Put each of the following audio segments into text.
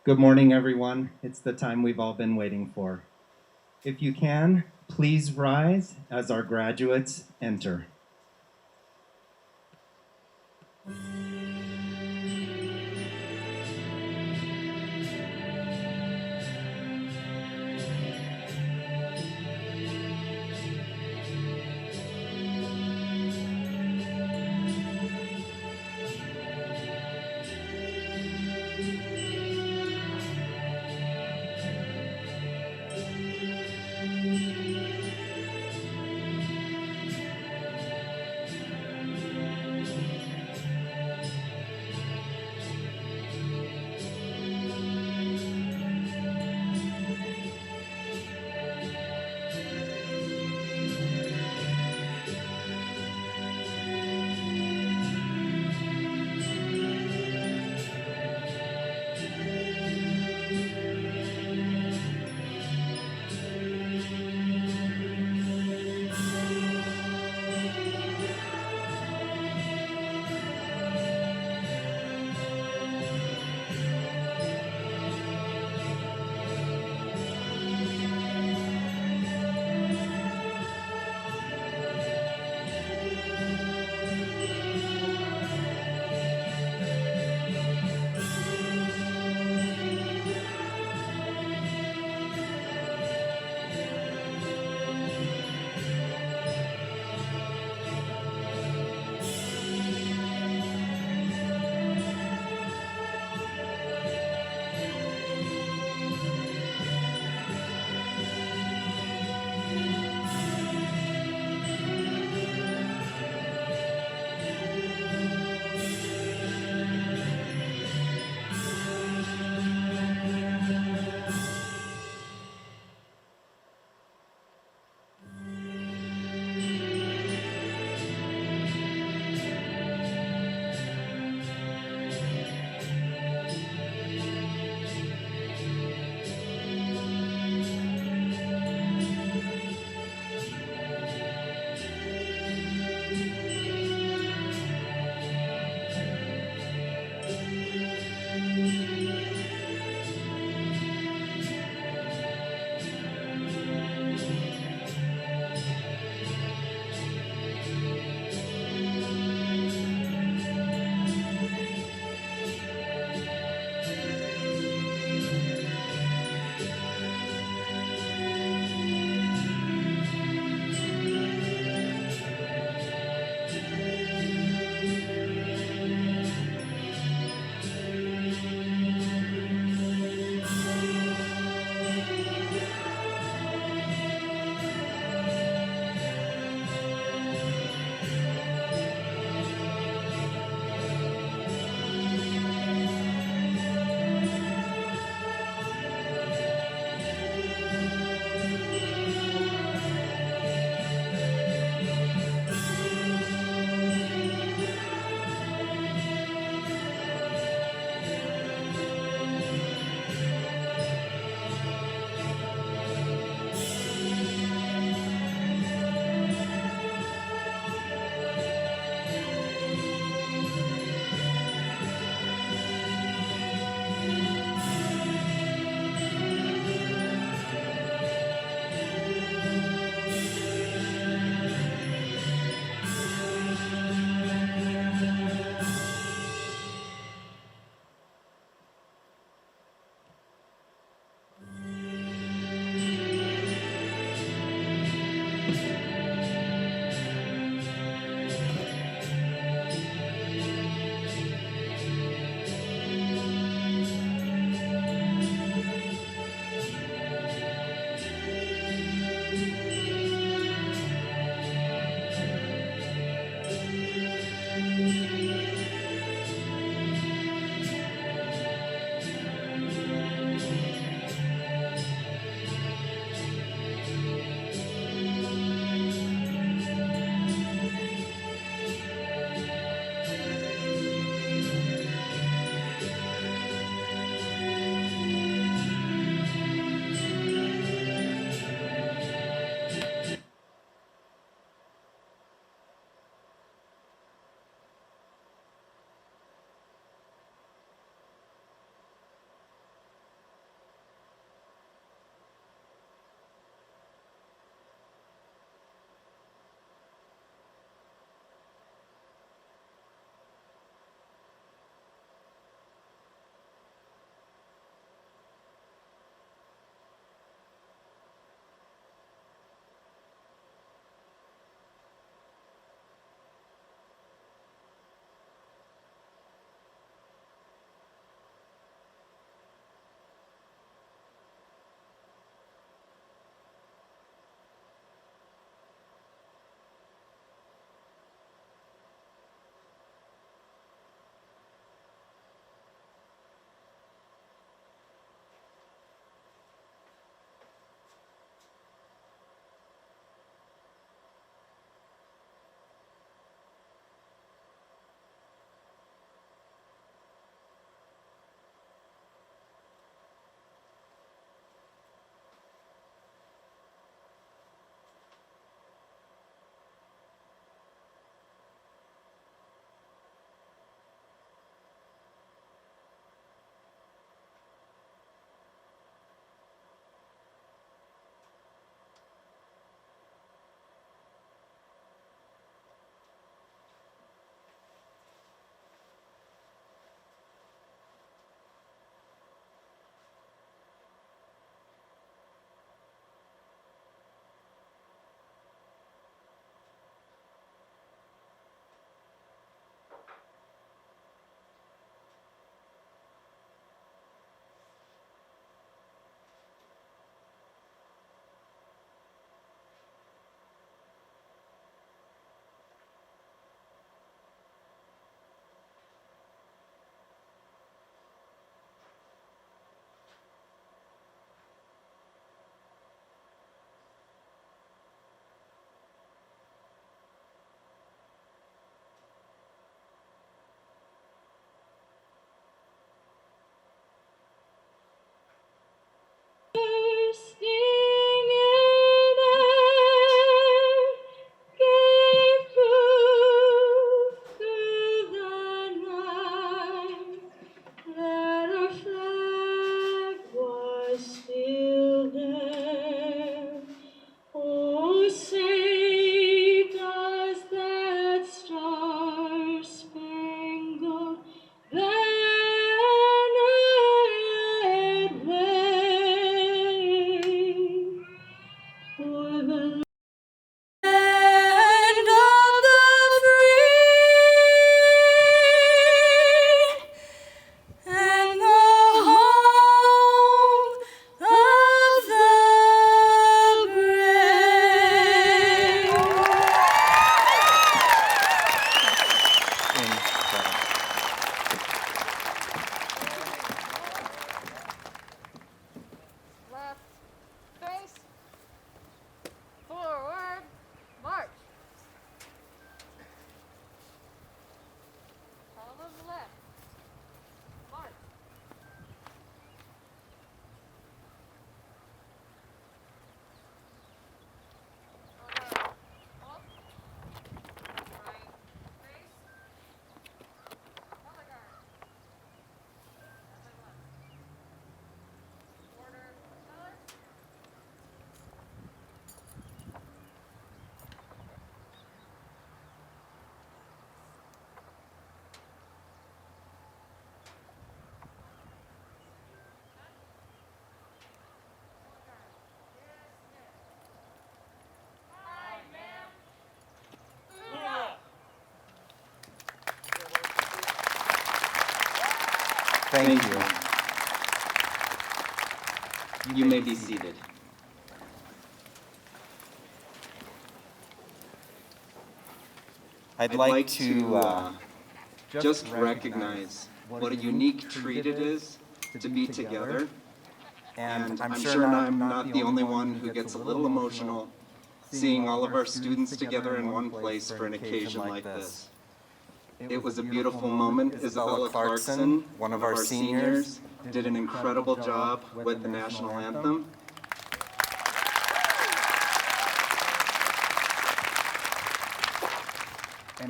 Good morning, everyone. It's the time we've all been waiting for. If you can, please rise as our graduates enter. Thank you. You may be seated. I'd like to just recognize what a unique treat it is to be together. And I'm sure I'm not the only one who gets a little emotional seeing all of our students together in one place for an occasion like this. It was a beautiful moment. Isabella Clarkson, one of our seniors, did an incredible job with the national anthem.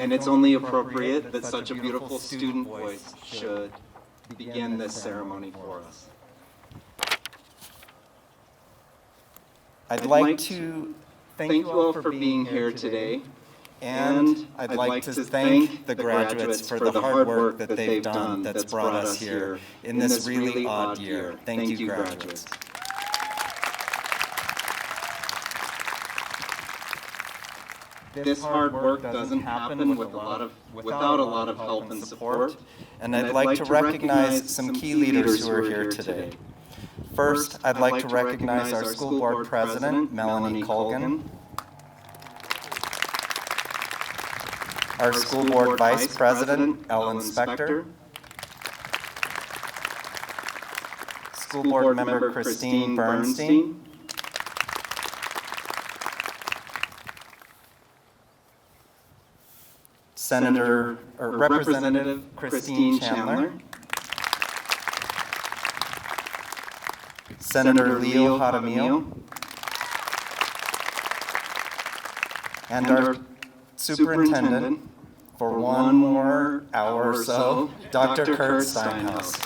And it's only appropriate that such a beautiful student voice should begin this ceremony for us. I'd like to thank you all for being here today. And I'd like to thank the graduates for the hard work that they've done that's brought us here in this really odd year. Thank you, graduates. This hard work doesn't happen without a lot of help and support. And I'd like to recognize some key leaders who are here today. First, I'd like to recognize our school board president, Melanie Colgan, our school board vice president, Ellen Spector, school board member Christine Bernstein, Representative Christine Chandler, Senator Leo Jaramillo, and our superintendent for one more hour or so, Dr. Kurt Steinhaus.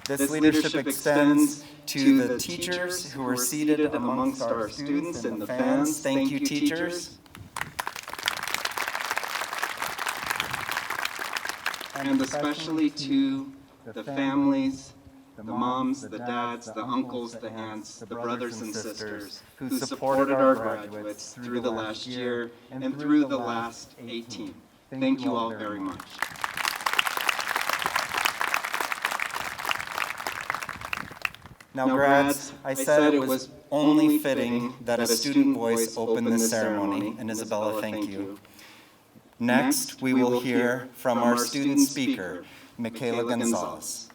This leadership extends to the teachers who are seated amongst our students and the fans. Thank you, teachers. And especially to the families, the moms, the dads, the uncles, the aunts, the brothers and sisters who supported our graduates through the last year and through the last 18. Thank you all very much. Now, grads, I said it was only fitting that a student voice open this ceremony, and Isabella, thank you. Next, we will hear from our student speaker, Michaela Gonzalez.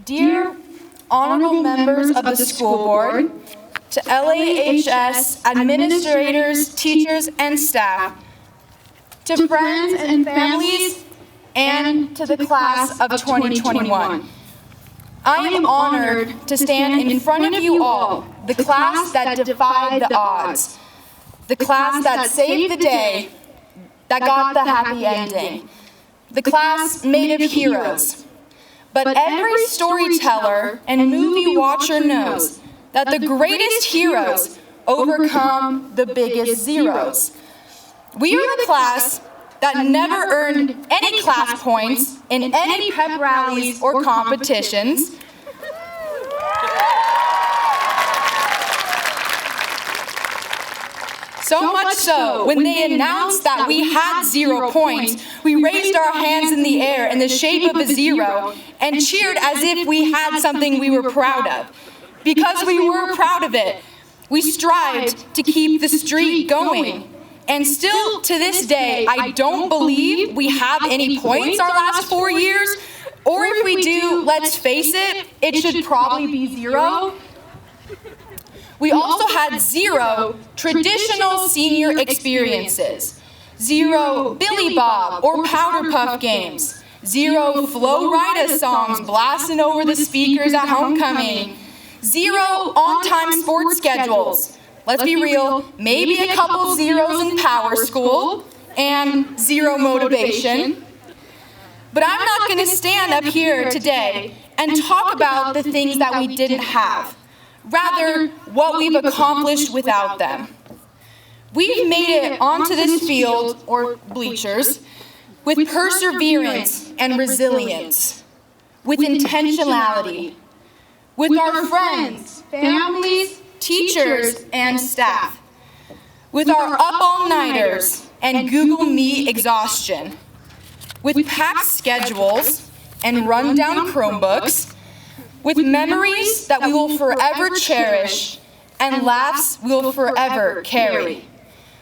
Dear honorable members of the school board, to LAHS administrators, teachers, and staff, to friends and families, and to the class of 2021. I am honored to stand in front of you all, the class that defied the odds, the class that saved the day, that got the happy ending, the class made of heroes. But every storyteller and movie watcher knows that the greatest heroes overcome the biggest zeros. We are the class that never earned any class points in any pep rallies or competitions. So much so, when they announced that we had 0 points, we raised our hands in the air in the shape of a zero and cheered as if we had something we were proud of. Because we were proud of it, we strived to keep the streak going. And still, to this day, I don't believe we have any points our last 4 years. Or if we do, let's face it, it should probably be 0. We also had 0 traditional senior experiences, 0 Billy Bob or Powder Puff games, 0 Flo Rida songs blasting over the speakers at homecoming, 0 on-time sports schedules. Let's be real, maybe a couple zeros in Power School, and 0 motivation. But I'm not going to stand up here today and talk about the things that we didn't have. Rather, what we've accomplished without them. We've made it onto this field, or bleachers, with perseverance and resilience, with intentionality, with our friends, families, teachers, and staff. With our up-all-nighters and Google Meet exhaustion, with packed schedules and run-down Chromebooks, with memories that we will forever cherish and laughs we will forever carry.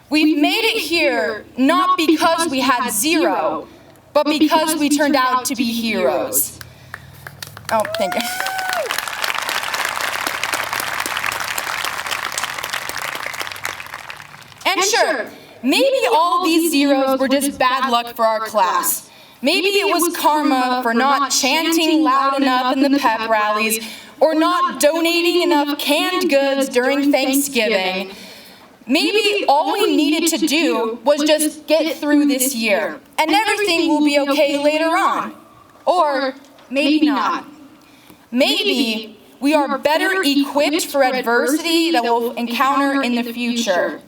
We've made it here not because we had zero, but because we turned out to be heroes. Oh, thank you. And sure, maybe all these zeros were just bad luck for our class. Maybe it was karma for not chanting loud enough in the pep rallies or not donating enough canned goods during Thanksgiving. Maybe all we needed to do was just get through this year and everything will be okay later on. Or maybe not. Maybe we are better equipped for adversity that we'll encounter in the future.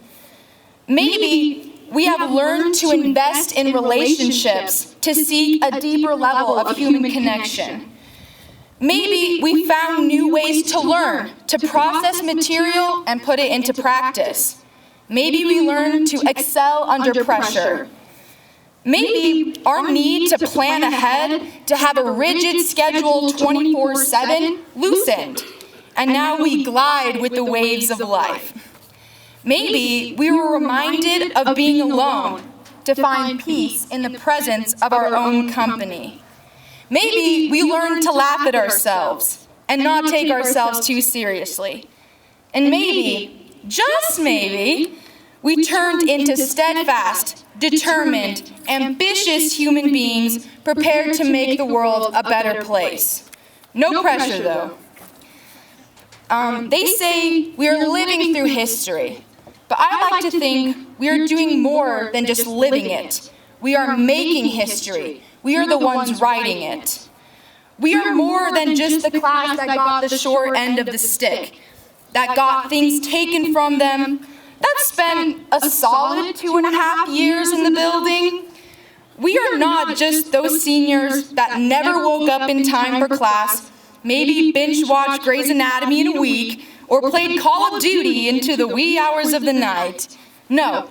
Maybe we have learned to invest in relationships to seek a deeper level of human connection. Maybe we found new ways to learn, to process material and put it into practice. Maybe we learned to excel under pressure. Maybe our need to plan ahead, to have a rigid schedule 24/7 loosened, and now we glide with the waves of life. Maybe we were reminded of being alone, to find peace in the presence of our own company. Maybe we learned to laugh at ourselves and not take ourselves too seriously. And maybe, just maybe, we turned into steadfast, determined, ambitious human beings prepared to make the world a better place. No pressure, though. They say we are living through history, but I like to think we are doing more than just living it. We are making history. We are the ones writing it. We are more than just the class that got the short end of the stick, that got things taken from them, that spent a solid 2.5 years in the building. We are not just those seniors that never woke up in time for class, maybe binge-watched Grey's Anatomy in a week, or played Call of Duty into the wee hours of the night. No,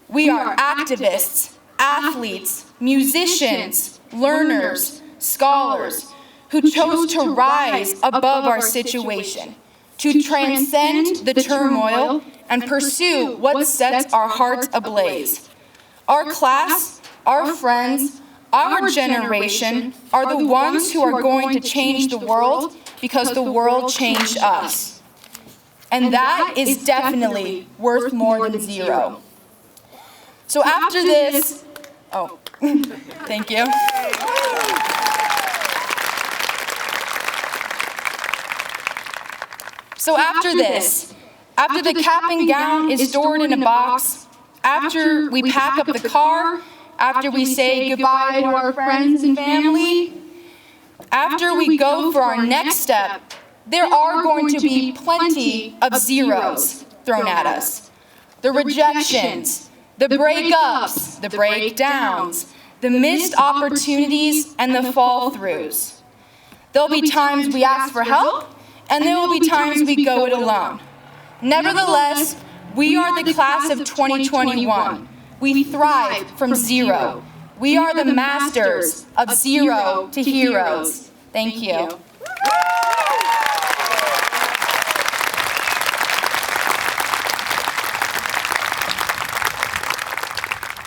we are activists, athletes, musicians, learners, scholars, who chose to rise above our situation, to transcend the turmoil and pursue what sets our hearts ablaze. Our class, our friends, our generation are the ones who are going to change the world because the world changed us. And that is definitely worth more than zero. So after this, oh, thank you. So after this, after the cap and gown is stored in a box, after we pack up the car, after we say goodbye to our friends and family, after we go for our next step, there are going to be plenty of zeros thrown at us. The rejections, the breakups, the breakdowns, the missed opportunities, and the fall-throughs. There'll be times we ask for help, and there will be times we go it alone. Nevertheless, we are the class of 2021. We thrive from zero. We are the masters of zero to heroes. Thank you.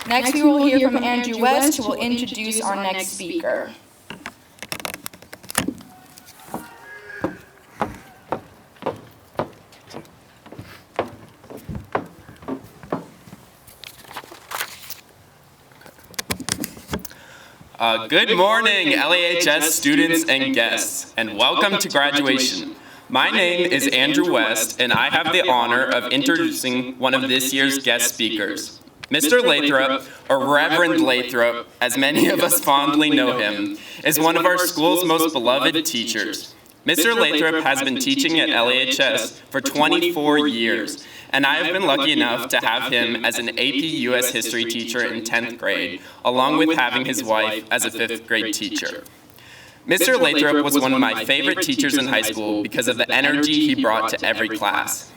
Next, we will hear from Andrew West, who will introduce our next speaker. Good morning, LAHS students and guests, and welcome to graduation. My name is Andrew West, and I have the honor of introducing one of this year's guest speakers. Mr. Lathrop, or Reverend Lathrop, as many of us fondly know him, is one of our school's most beloved teachers. Mr. Lathrop has been teaching at LAHS for 24 years, and I have been lucky enough to have him as an AP US History teacher in 10th grade, along with having his wife as a 5th grade teacher. Mr. Lathrop was one of my favorite teachers in high school because of the energy he brought to every class.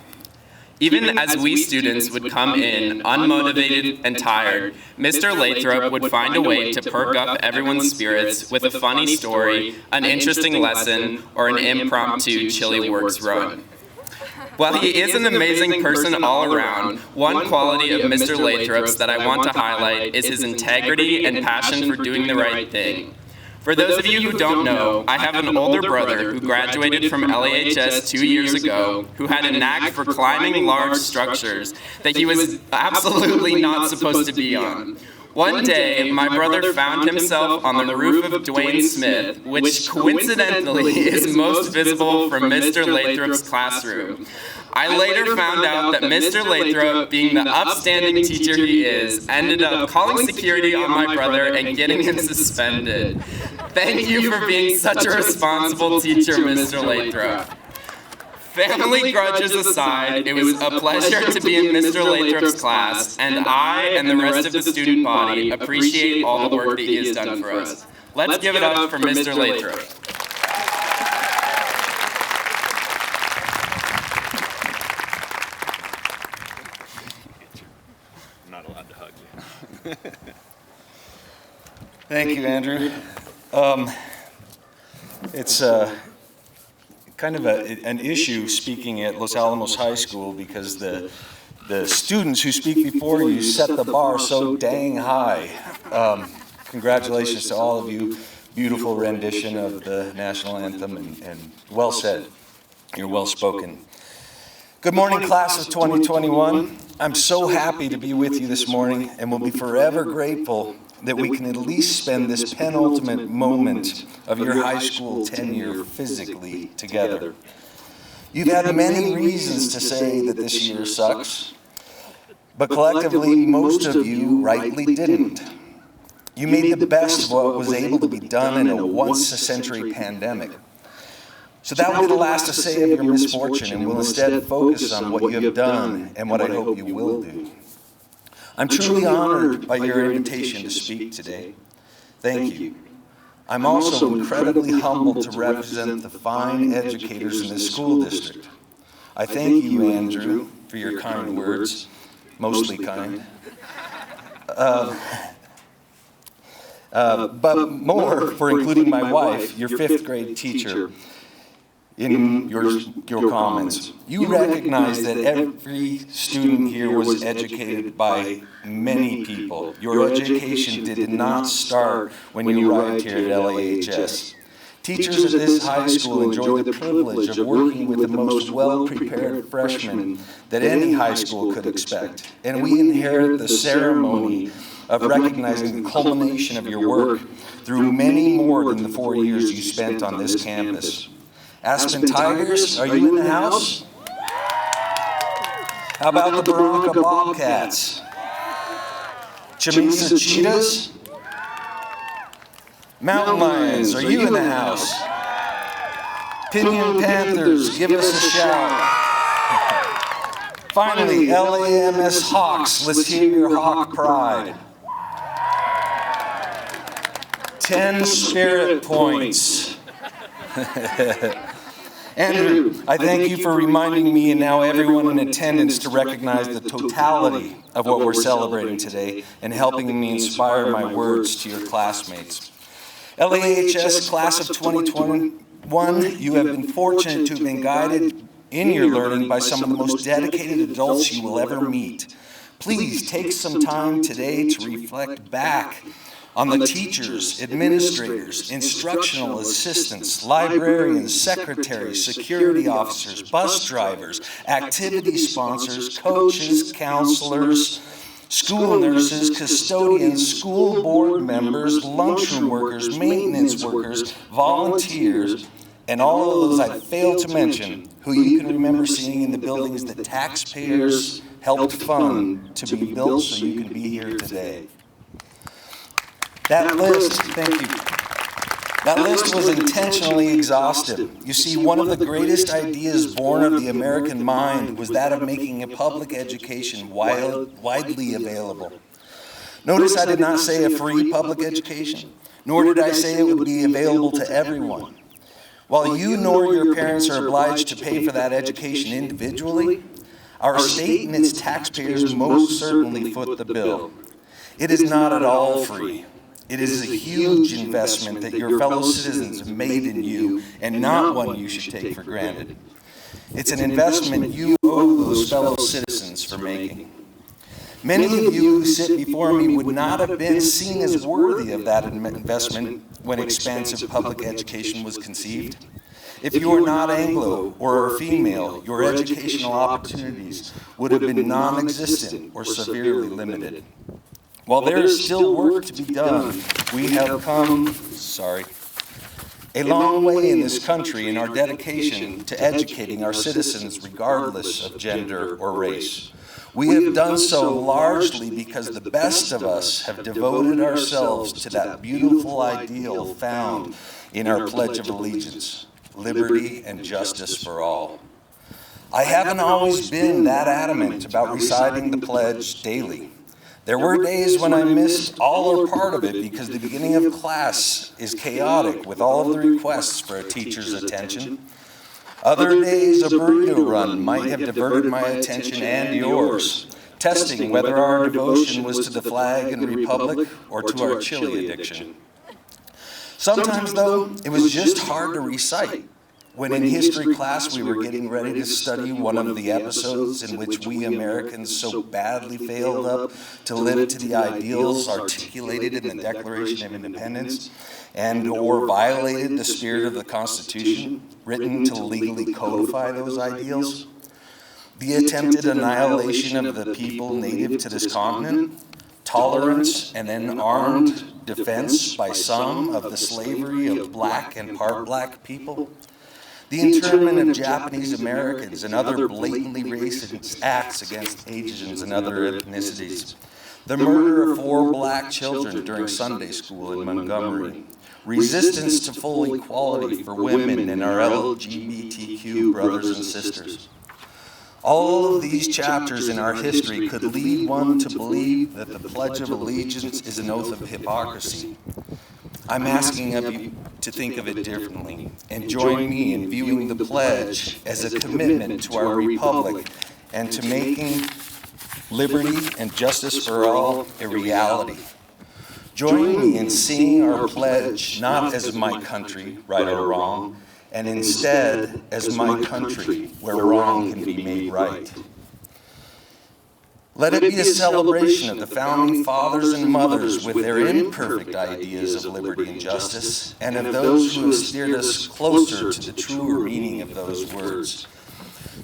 Even as we students would come in unmotivated and tired, Mr. Lathrop would find a way to perk up everyone's spirits with a funny story, an interesting lesson, or an impromptu Chili Works run. While he is an amazing person all around, one quality of Mr. Lathrop's that I want to highlight is his integrity and passion for doing the right thing. For those of you who don't know, I have an older brother who graduated from LAHS 2 years ago who had a knack for climbing large structures that he was absolutely not supposed to be on. One day, my brother found himself on the roof of Dwayne Smith, which coincidentally is most visible from Mr. Lathrop's classroom. I later found out that Mr. Lathrop, being the upstanding teacher he is, ended up calling security on my brother and getting him suspended. Thank you for being such a responsible teacher, Mr. Lathrop. Family grudges aside, it was a pleasure to be in Mr. Lathrop's class, and I and the rest of the student body appreciate all the work that he has done for us. Let's give it up for Mr. Lathrop. I'm not allowed to hug you. Thank you, Andrew. It's kind of an issue speaking at Los Alamos High School because the students who speak before you set the bar so dang high. Congratulations to all of you. Beautiful rendition of the national anthem and well said. You're well spoken. Good morning, class of 2021. I'm so happy to be with you this morning and will be forever grateful that we can at least spend this penultimate moment of your high school tenure physically together. You've had many reasons to say that this year sucks, but collectively, most of you rightly didn't. You made the best of what was able to be done in a once-a-century pandemic. So that will be the last to say of your misfortune, and will instead focus on what you have done and what I hope you will do. I'm truly honored by your invitation to speak today. Thank you. I'm also incredibly humbled to represent the fine educators in this school district. I thank you, Andrew, for your kind words, mostly kind. But more for including my wife, your fifth grade teacher, in your comments. You recognize that every student here was educated by many people. Your education did not start when you arrived here at LAHS. Teachers at this high school enjoy the privilege of working with the most well-prepared freshmen that any high school could expect. And we inherit the ceremony of recognizing the culmination of your work through many more than the 4 years you spent on this campus. Aspen Tigers, are you in the house? How about the Barranca Bobcats? Chamisa Cheetahs? Mountain Lions, are you in the house? Pinion Panthers, give us a shout. Finally, LAMS Hawks, let's hear your Hawk pride. 10 spirit points. Andrew, I thank you for reminding me and now everyone in attendance to recognize the totality of what we're celebrating today and helping me inspire my words to your classmates. LAHS Class of 2021, you have been fortunate to have been guided in your learning by some of the most dedicated adults you will ever meet. Please take some time today to reflect back on the teachers, administrators, instructional assistants, librarians, secretaries, security officers, bus drivers, activity sponsors, coaches, counselors, school nurses, custodians, school board members, lunchroom workers, maintenance workers, volunteers, and all of those I failed to mention who you can remember seeing in the buildings that taxpayers helped fund to be built so you can be here today. That list, thank you. That list was intentionally exhaustive. You see, one of the greatest ideas born of the American mind was that of making a public education widely available. Notice I did not say a free public education, nor did I say it would be available to everyone. While you nor your parents are obliged to pay for that education individually, Our state and its taxpayers most certainly foot the bill. It is not at all free. It is a huge investment that your fellow citizens have made in you, and not one you should take for granted. It's an investment you owe those fellow citizens for making. Many of you who sit before me would not have been seen as worthy of that investment when expansive public education was conceived. If you are not Anglo or are female, your educational opportunities would have been non-existent or severely limited. While there is still work to be done, we have come, a long way in this country in our dedication to educating our citizens regardless of gender or race. We have done so largely because the best of us have devoted ourselves to that beautiful ideal found in our Pledge of Allegiance, liberty and justice for all. I haven't always been that adamant about reciting the pledge daily. There were days when I missed all or part of it because the beginning of class is chaotic with all of the requests for a teacher's attention. Other days, a burrito run might have diverted my attention and yours, testing whether our devotion was to the flag and republic or to our chili addiction. Sometimes, though, it was just hard to recite. When in history class we were getting ready to study one of the episodes in which we Americans so badly failed up to live to the ideals articulated in the Declaration of Independence and or violated the spirit of the Constitution written to legally codify those ideals, the attempted annihilation of the people native to this continent, tolerance and then armed defense by some of the slavery of black and part black people, the internment of Japanese Americans and other blatantly racist acts against Asians and other ethnicities, the murder of 4 black children during Sunday school in Montgomery, resistance to full equality for women and our LGBTQ brothers and sisters. All of these chapters in our history could lead one to believe that the Pledge of Allegiance is an oath of hypocrisy. I'm asking of you to think of it differently and join me in viewing the pledge as a commitment to our republic and to making liberty and justice for all a reality. Join me in seeing our pledge not as my country, right or wrong, and instead as my country where wrong can be made right. Let it be a celebration of the founding fathers and mothers with their imperfect ideas of liberty and justice, and of those who have steered us closer to the truer meaning of those words.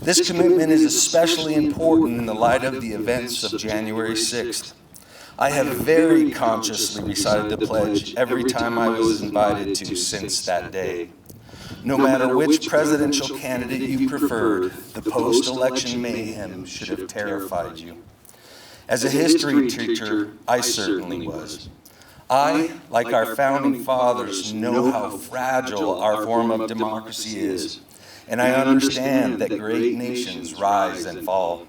This commitment is especially important in the light of the events of January 6th. I have very consciously recited the pledge every time I was invited to since that day. No matter which presidential candidate you preferred, the post-election mayhem should have terrified you. As a history teacher, I certainly was. I, like our founding fathers, know how fragile our form of democracy is, and I understand that great nations rise and fall.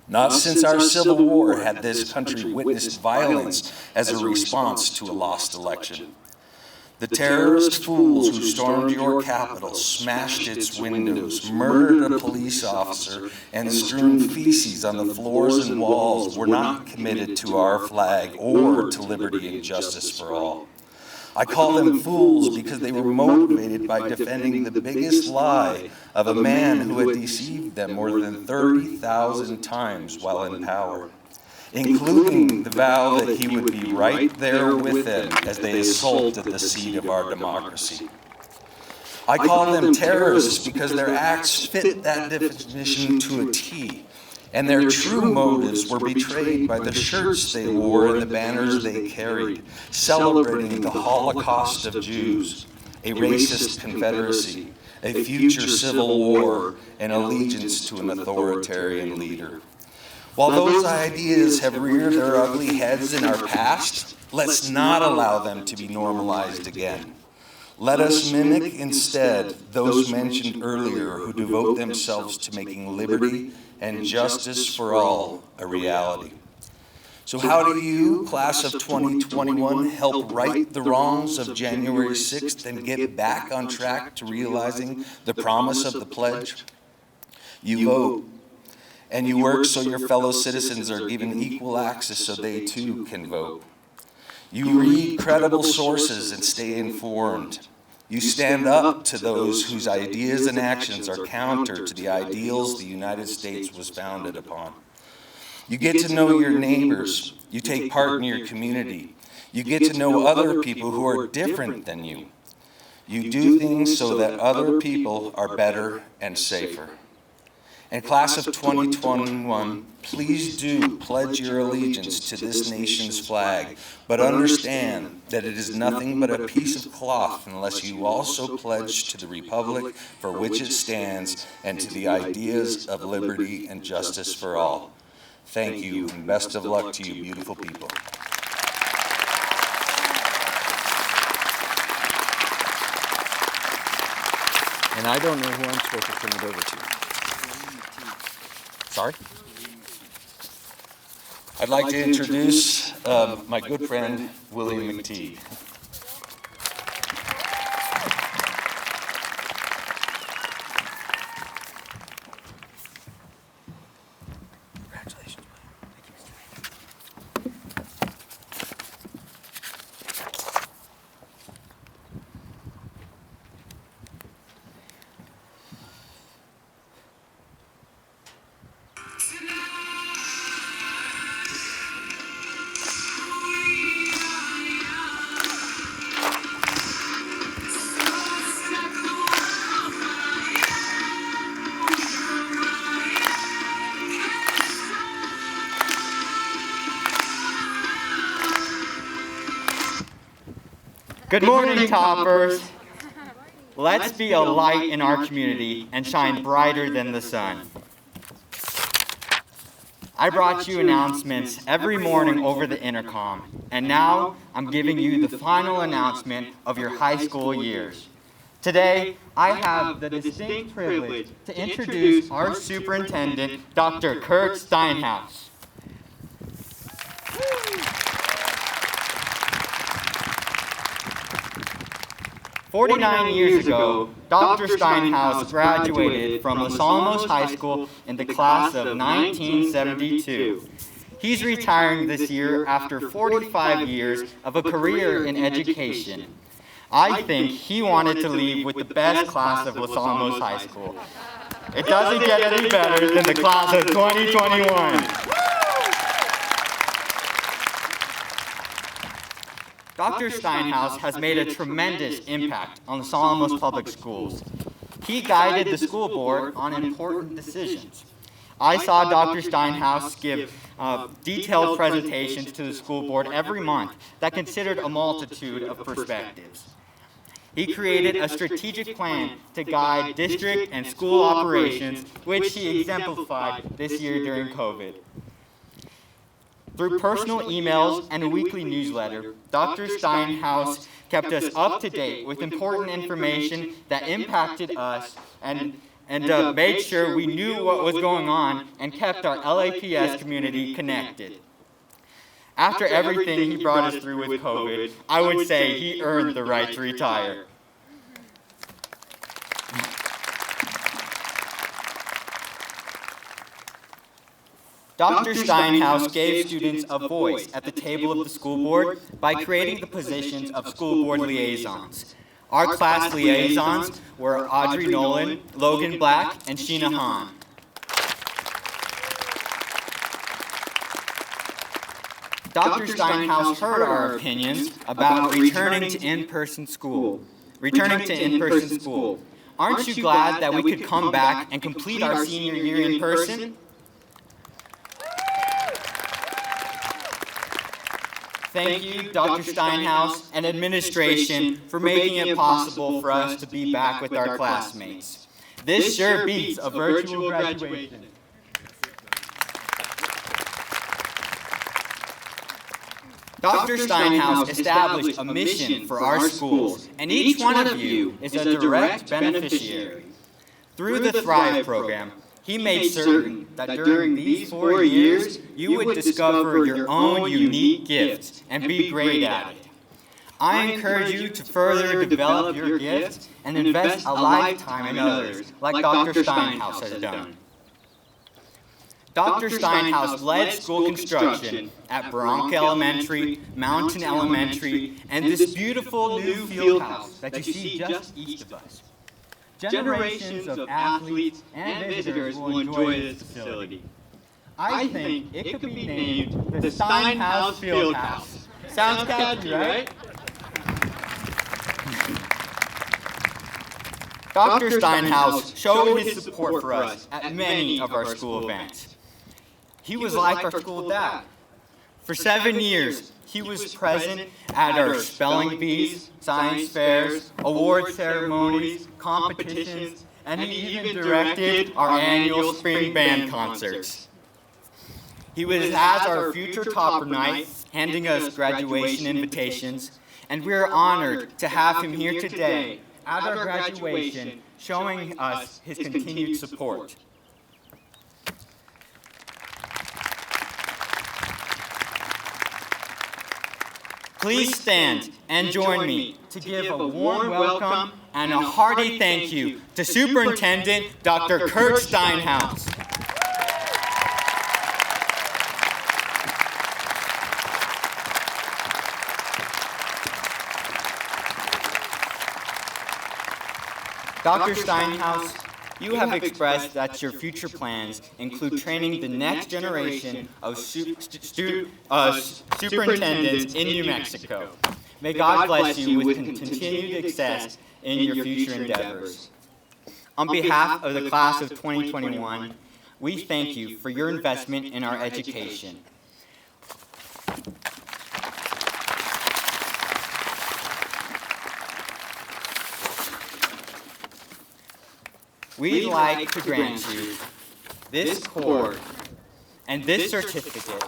Not since our Civil War had this country witnessed violence as a response to a lost election. The terrorist fools who stormed your Capitol, smashed its windows, murdered a police officer, and strewn feces on the floors and walls were not committed to our flag or to liberty and justice for all. I call them fools because they were motivated by defending the biggest lie of a man who had deceived them more than 30,000 times while in power, including the vow that he would be right there with them as they assaulted the seat of our democracy. I call them terrorists because their acts fit that definition to a T, and their true motives were betrayed by the shirts they wore and the banners they carried, celebrating the Holocaust of Jews, a racist confederacy, a future civil war, and allegiance to an authoritarian leader. While those ideas have reared their ugly heads in our past, let's not allow them to be normalized again. Let us mimic instead those mentioned earlier who devote themselves to making liberty and justice for all a reality. So how do you, class of 2021, help right the wrongs of January 6th and get back on track to realizing the promise of the pledge? You vote. And you work so your fellow citizens are given equal access so they too can vote. You read credible sources and stay informed. You stand up to those whose ideas and actions are counter to the ideals the United States was founded upon. You get to know your neighbors. You take part in your community. You get to know other people who are different than you. You do things so that other people are better and safer. And class of 2021, please do pledge your allegiance to this nation's flag, but understand that it is nothing but a piece of cloth unless you also pledge to the republic for which it stands and to the ideas of liberty and justice for all. Thank you, and best of luck to you, beautiful people. And I don't know who I'm supposed to turn it over to. Sorry? I'd like to introduce my good friend, William McTeague. Congratulations, Good morning, toppers. Let's be a light in our community and shine brighter than the sun. I brought you announcements every morning over the intercom, and now I'm giving you the final announcement of your high school years. Today, I have the distinct privilege to introduce our superintendent, Dr. Kurt Steinhaus. 49 years ago, Dr. Steinhaus graduated from Los Alamos High School in the class of 1972. He's retiring this year after 45 years of a career in education. I think he wanted to leave with the best class of Los Alamos High School. It doesn't get any better than the class of 2021. Dr. Steinhaus has made a tremendous impact on Los Alamos Public Schools. He guided the school board on important decisions. I saw Dr. Steinhaus give detailed presentations to the school board every month that considered a multitude of perspectives. He created a strategic plan to guide district and school operations, which he exemplified this year during COVID. Through personal emails and a weekly newsletter, Dr. Steinhaus kept us up to date with important information that impacted us and made sure we knew what was going on and kept our LAPS community connected. After everything he brought us through with COVID, I would say he earned the right to retire. Dr. Steinhaus gave students a voice at the table of the school board by creating the positions of school board liaisons. Our class liaisons were Audrey Nolan, Logan Black, and Sheena Hahn. Dr. Steinhaus heard our opinions about returning to in-person school. Aren't you glad that we could come back and complete our senior year in person? Thank you, Dr. Steinhaus and administration, for making it possible for us to be back with our classmates. This sure beats a virtual graduation. Dr. Steinhaus established a mission for our schools, and each one of you is a direct beneficiary. Through the Thrive program, he made certain that during these 4 years, you would discover your own unique gifts and be great at it. I encourage you to further develop your gifts and invest a lifetime in others, like Dr. Steinhaus has done. Dr. Steinhaus led school construction at Bronca Elementary, Mountain Elementary, and this beautiful new field house that you see just east of us. Generations of athletes and visitors will enjoy this facility. I think it could be named the Steinhaus Field House. Sounds catchy, right? Dr. Steinhaus showed his support for us at many of our school events. He was like our school dad. For 7 years, he was present at our spelling bees, science fairs, award ceremonies, competitions, and he even directed our annual spring band concerts. He was at our future topper night, handing us graduation invitations, and we are honored to have him here today at our graduation, showing us his continued support. Please stand and join me to give a warm welcome and a hearty thank you to Superintendent Dr. Kurt Steinhaus. Dr. Steinhaus, you have expressed that your future plans include training the next generation of superintendents in New Mexico. May God bless you with continued success in your future endeavors. On behalf of the class of 2021, we thank you for your investment in our education. We'd like to grant you this cord and this certificate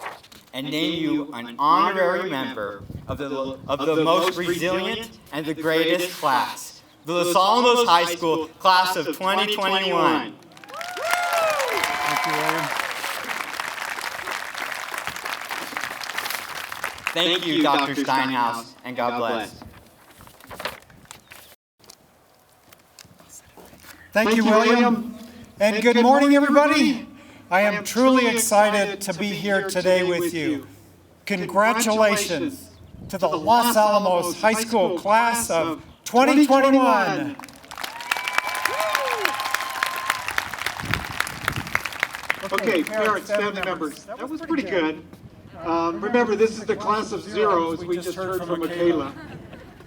and name you an honorary member of the most resilient and the greatest class, the Los Alamos High School class of 2021. Thank you, Dr. Steinhaus, and God bless. Thank you, William, and good morning, everybody. I am truly excited to be here today with you. Congratulations to the Los Alamos High School class of 2021. Okay, parents, family members, that was pretty good. Remember, this is the class of zeros we just heard from Michaela.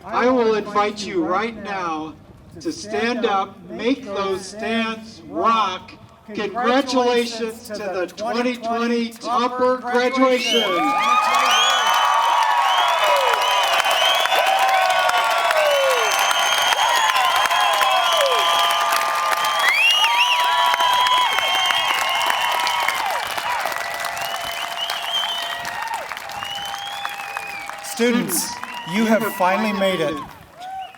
I will invite you right now to stand up, make those stands rock. Congratulations to the 2020 topper graduation. Students, you have finally made it.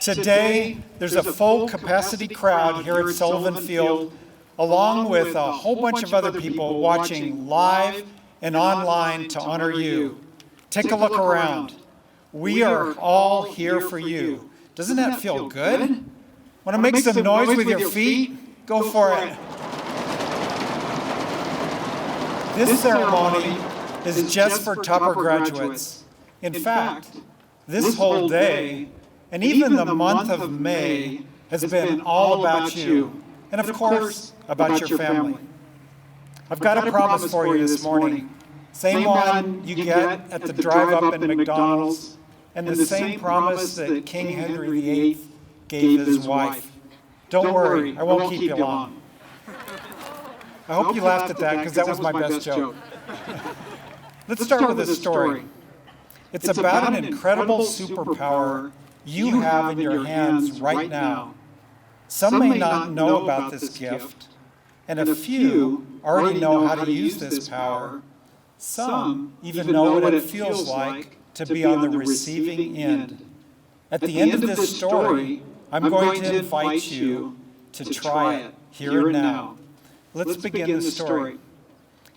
Today, there's a full capacity crowd here at Sullivan Field, along with a whole bunch of other people watching live and online to honor you. Take a look around. We are all here for you. Doesn't that feel good? Want to make some noise with your feet? Go for it. This ceremony is just for topper graduates. In fact, this whole day, and even the month of May, has been all about you, and of course, about your family. I've got a promise for you this morning. Same one you get at the drive-up in McDonald's, and the same promise that King Henry VIII gave his wife. Don't worry, I won't keep you long. I hope you laughed at that, because that was my best joke. Let's start with a story. It's about an incredible superpower you have in your hands right now. Some may not know about this gift, and a few already know how to use this power. Some even know what it feels like to be on the receiving end. At the end of this story, I'm going to invite you to try it here and now. Let's begin the story.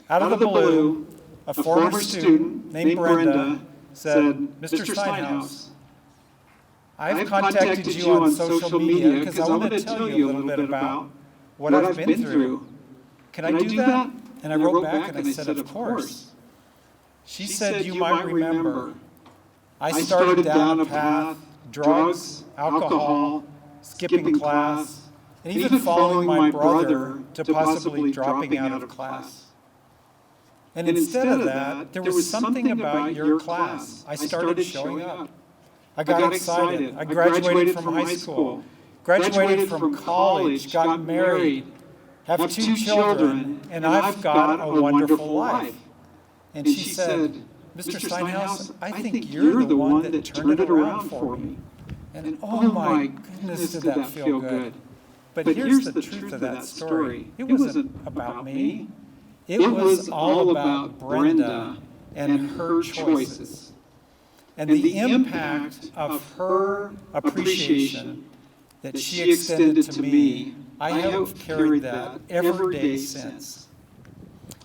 Out of the blue, a former student named Brenda said, "Mr. Steinhaus, I've contacted you on social media because I want to tell you a little bit about what I've been through. Can I do that?" And I wrote back and I said, of course. She said, you might remember, I started down a path, drugs, alcohol, skipping class, and even following my brother to possibly dropping out of class. And instead of that, there was something about your class. I started showing up. I got excited. I graduated from high school, graduated from college, got married, have 2 children, and I've got a wonderful life. And she said, Mr. Steinhaus, I think you're the one that turned it around for me. And oh my goodness, did that feel good. But here's the truth of that story. It wasn't about me. It was all about Brenda and her choices. And the impact of her appreciation that she extended to me, I have carried that every day since.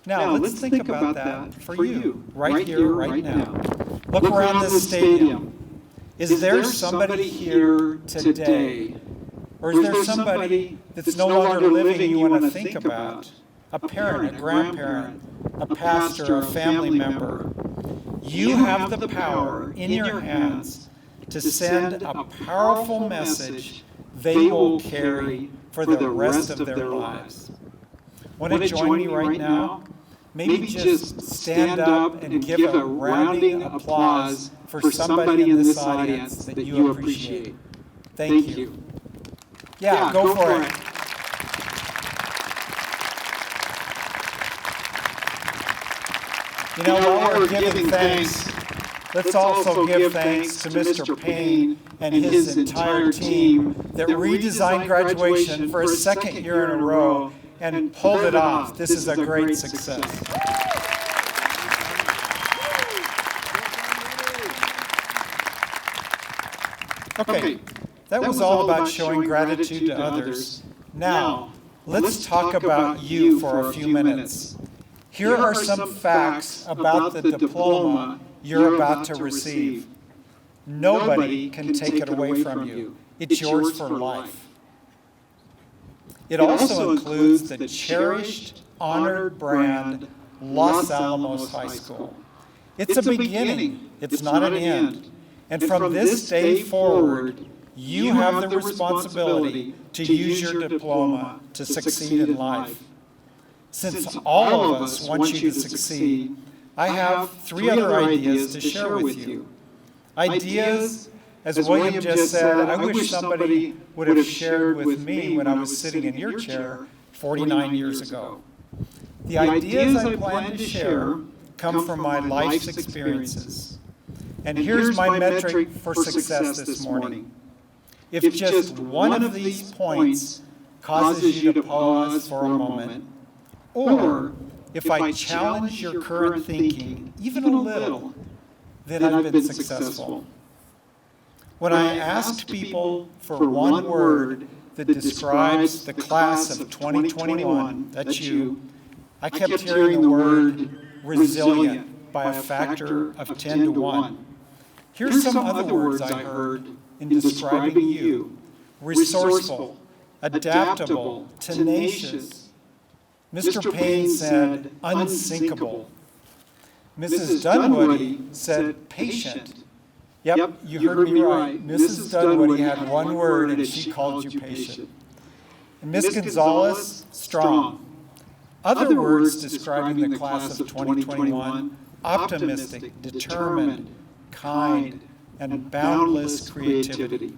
Now, let's think about that for you, right here, right now. Look around this stadium. Is there somebody here today, or is there somebody that's no longer living you want to think about? A parent, a grandparent, a pastor, a family member. You have the power in your hands to send a powerful message they will carry for the rest of their lives. Want to join me right now? Maybe just stand up and give a rounding applause for somebody in this audience that you appreciate. Thank you. Yeah, go for it. You know, while we're giving thanks, let's also give thanks to Mr. Payne and his entire team that redesigned graduation for a second year in a row and pulled it off. This is a great success. Okay, that was all about showing gratitude to others. Now, let's talk about you for a few minutes. Here are some facts about the diploma you're about to receive. Nobody can take it away from you. It's yours for life. It also includes the cherished, honored brand, Los Alamos High School. It's a beginning, it's not an end. And from this day forward, you have the responsibility to use your diploma to succeed in life. Since all of us want you to succeed, I have 3 other ideas to share with you. Ideas, as William just said, I wish somebody would have shared with me when I was sitting in your chair 49 years ago. The ideas I plan to share come from my life's experiences. And here's my metric for success this morning. If just one of these points causes you to pause for a moment, or if I challenge your current thinking even a little, then I've been successful. When I asked people for one word that describes the class of 2021, that's you, I kept hearing the word resilient by a factor of 10 to 1. Here's some other words I heard in describing you: resourceful, adaptable, tenacious. Mr. Payne said unsinkable. Mrs. Dunwoody said patient. Yep, you heard me right. Mrs. Dunwoody had one word and she called you patient. And Miss Gonzalez, strong. Other words describing the class of 2021: optimistic, determined, kind, and boundless creativity.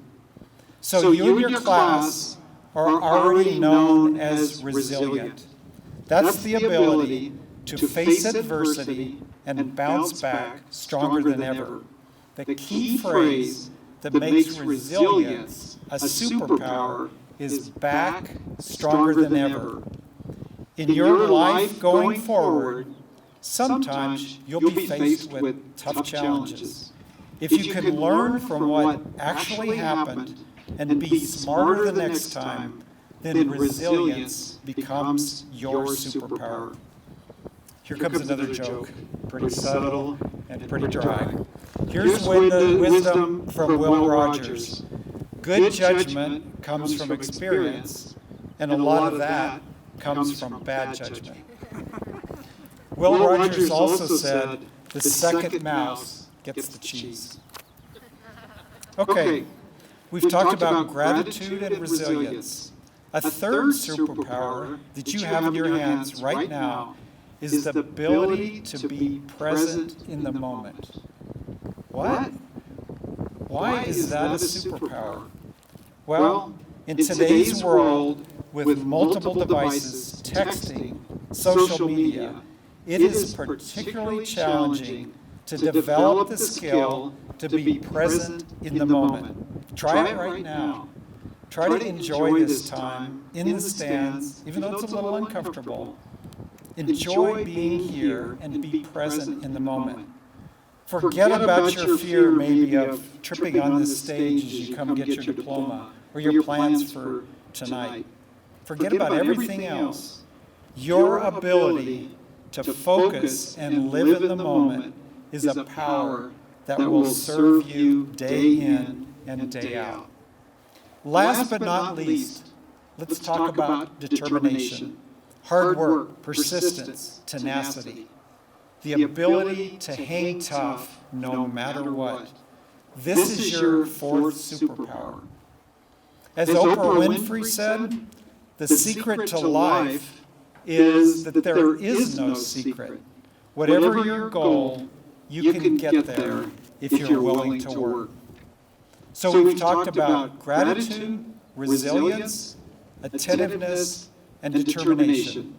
So you and your class are already known as resilient. That's the ability to face adversity and bounce back stronger than ever. The key phrase that makes resilience a superpower is back stronger than ever. In your life going forward, sometimes you'll be faced with tough challenges. If you can learn from what actually happened and be smarter the next time, then resilience becomes your superpower. Here comes another joke, pretty subtle and pretty dry. Here's wisdom from Will Rogers. Good judgment comes from experience, and a lot of that comes from bad judgment. Will Rogers also said, the second mouse gets the cheese. Okay, we've talked about gratitude and resilience. A third superpower that you have in your hands right now is the ability to be present in the moment. What? Why is that a superpower? Well, in today's world, with multiple devices, texting, social media, it is particularly challenging to develop the skill to be present in the moment. Try it right now. Try to enjoy this time in the stands, even though it's a little uncomfortable. Enjoy being here and be present in the moment. Forget about your fear maybe of tripping on this stage as you come get your diploma or your plans for tonight. Forget about everything else. Your ability to focus and live in the moment is a power that will serve you day in and day out. Last but not least, let's talk about determination, hard work, persistence, tenacity, the ability to hang tough no matter what. This is your fourth superpower. As Oprah Winfrey said, the secret to life is that there is no secret. Whatever your goal, you can get there if you're willing to work. So we've talked about gratitude, resilience, attentiveness, and determination.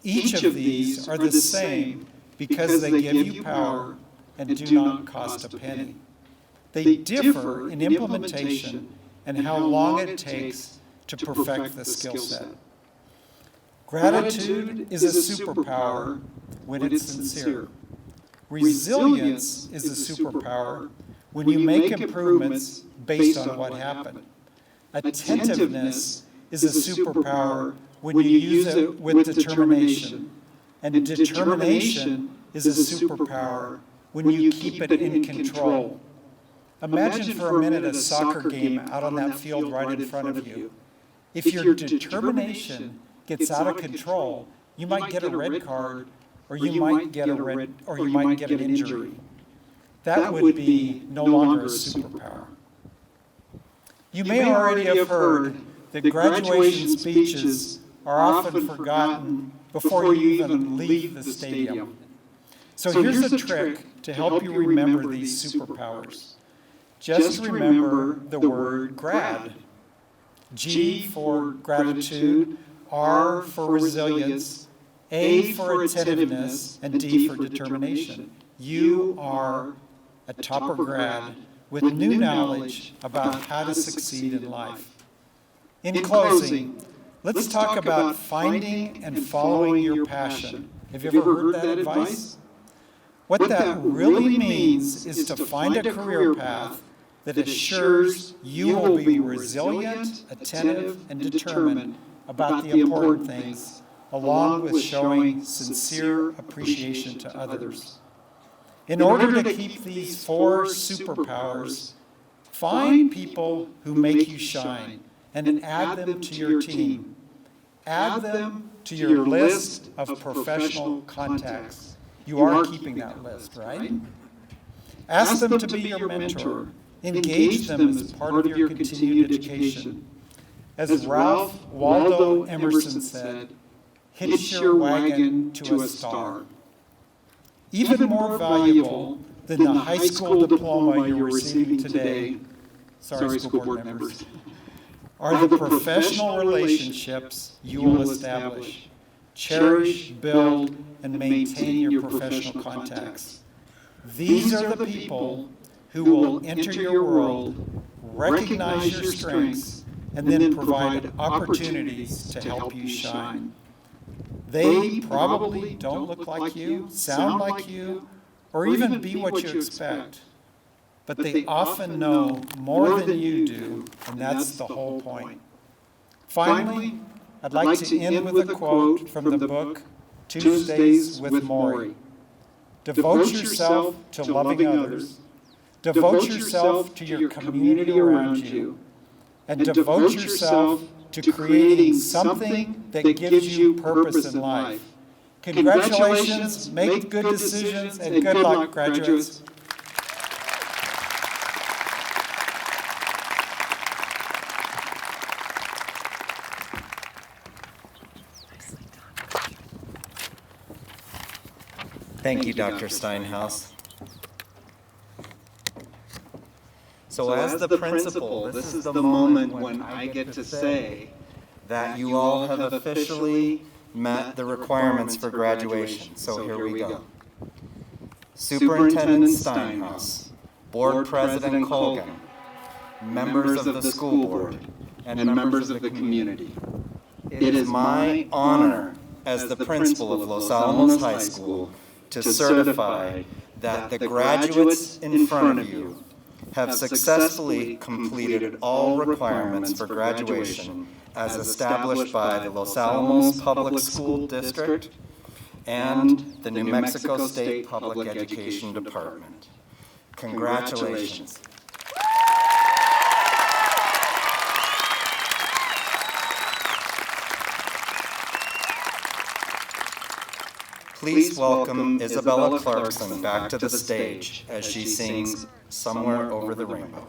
Each of these are the same because they give you power and do not cost a penny. They differ in implementation and how long it takes to perfect the skill set. Gratitude is a superpower when it's sincere. Resilience is a superpower when you make improvements based on what happened. Attentiveness is a superpower when you use it with determination. And determination is a superpower when you keep it in control. Imagine for a minute a soccer game out on that field right in front of you. If your determination gets out of control, you might get a red card, or you might get an injury. That would be no longer a superpower. You may already have heard that graduation speeches are often forgotten before you even leave the stadium. So here's a trick to help you remember these superpowers. Just remember the word GRAD. G for gratitude, R for resilience, A for attentiveness, and D for determination. You are a topper grad with new knowledge about how to succeed in life. In closing, let's talk about finding and following your passion. Have you ever heard that advice? What that really means is to find a career path that assures you will be resilient, attentive, and determined about the important things, along with showing sincere appreciation to others. In order to keep these four superpowers, find people who make you shine and add them to your team. Add them to your list of professional contacts. You are keeping that list, right? Ask them to be your mentor. Engage them as part of your continued education. As Ralph Waldo Emerson said, hitch your wagon to a star. Even more valuable than the high school diploma you're receiving today, sorry school board members, are the professional relationships you will establish. Cherish, build, and maintain your professional contacts. These are the people who will enter your world, recognize your strengths, and then provide opportunities to help you shine. They probably don't look like you, sound like you, or even be what you expect. But they often know more than you do, and that's the whole point. Finally, I'd like to end with a quote from the book, Tuesdays with Maury. Devote yourself to loving others. Devote yourself to your community around you. And devote yourself to creating something that gives you purpose in life. Congratulations, make good decisions, and good luck, graduates. Thank you, Dr. Steinhaus. So as the principal, this is the moment when I get to say that you all have officially met the requirements for graduation. So here we go. Superintendent Steinhaus, Board President Colgan, members of the school board, and members of the community. It is my honor as the principal of Los Alamos High School to certify that the graduates in front of you have successfully completed all requirements for graduation as established by the Los Alamos Public School District and the New Mexico State Public Education Department. Congratulations. Please welcome Isabella Clarkson back to the stage as she sings Somewhere Over the Rainbow.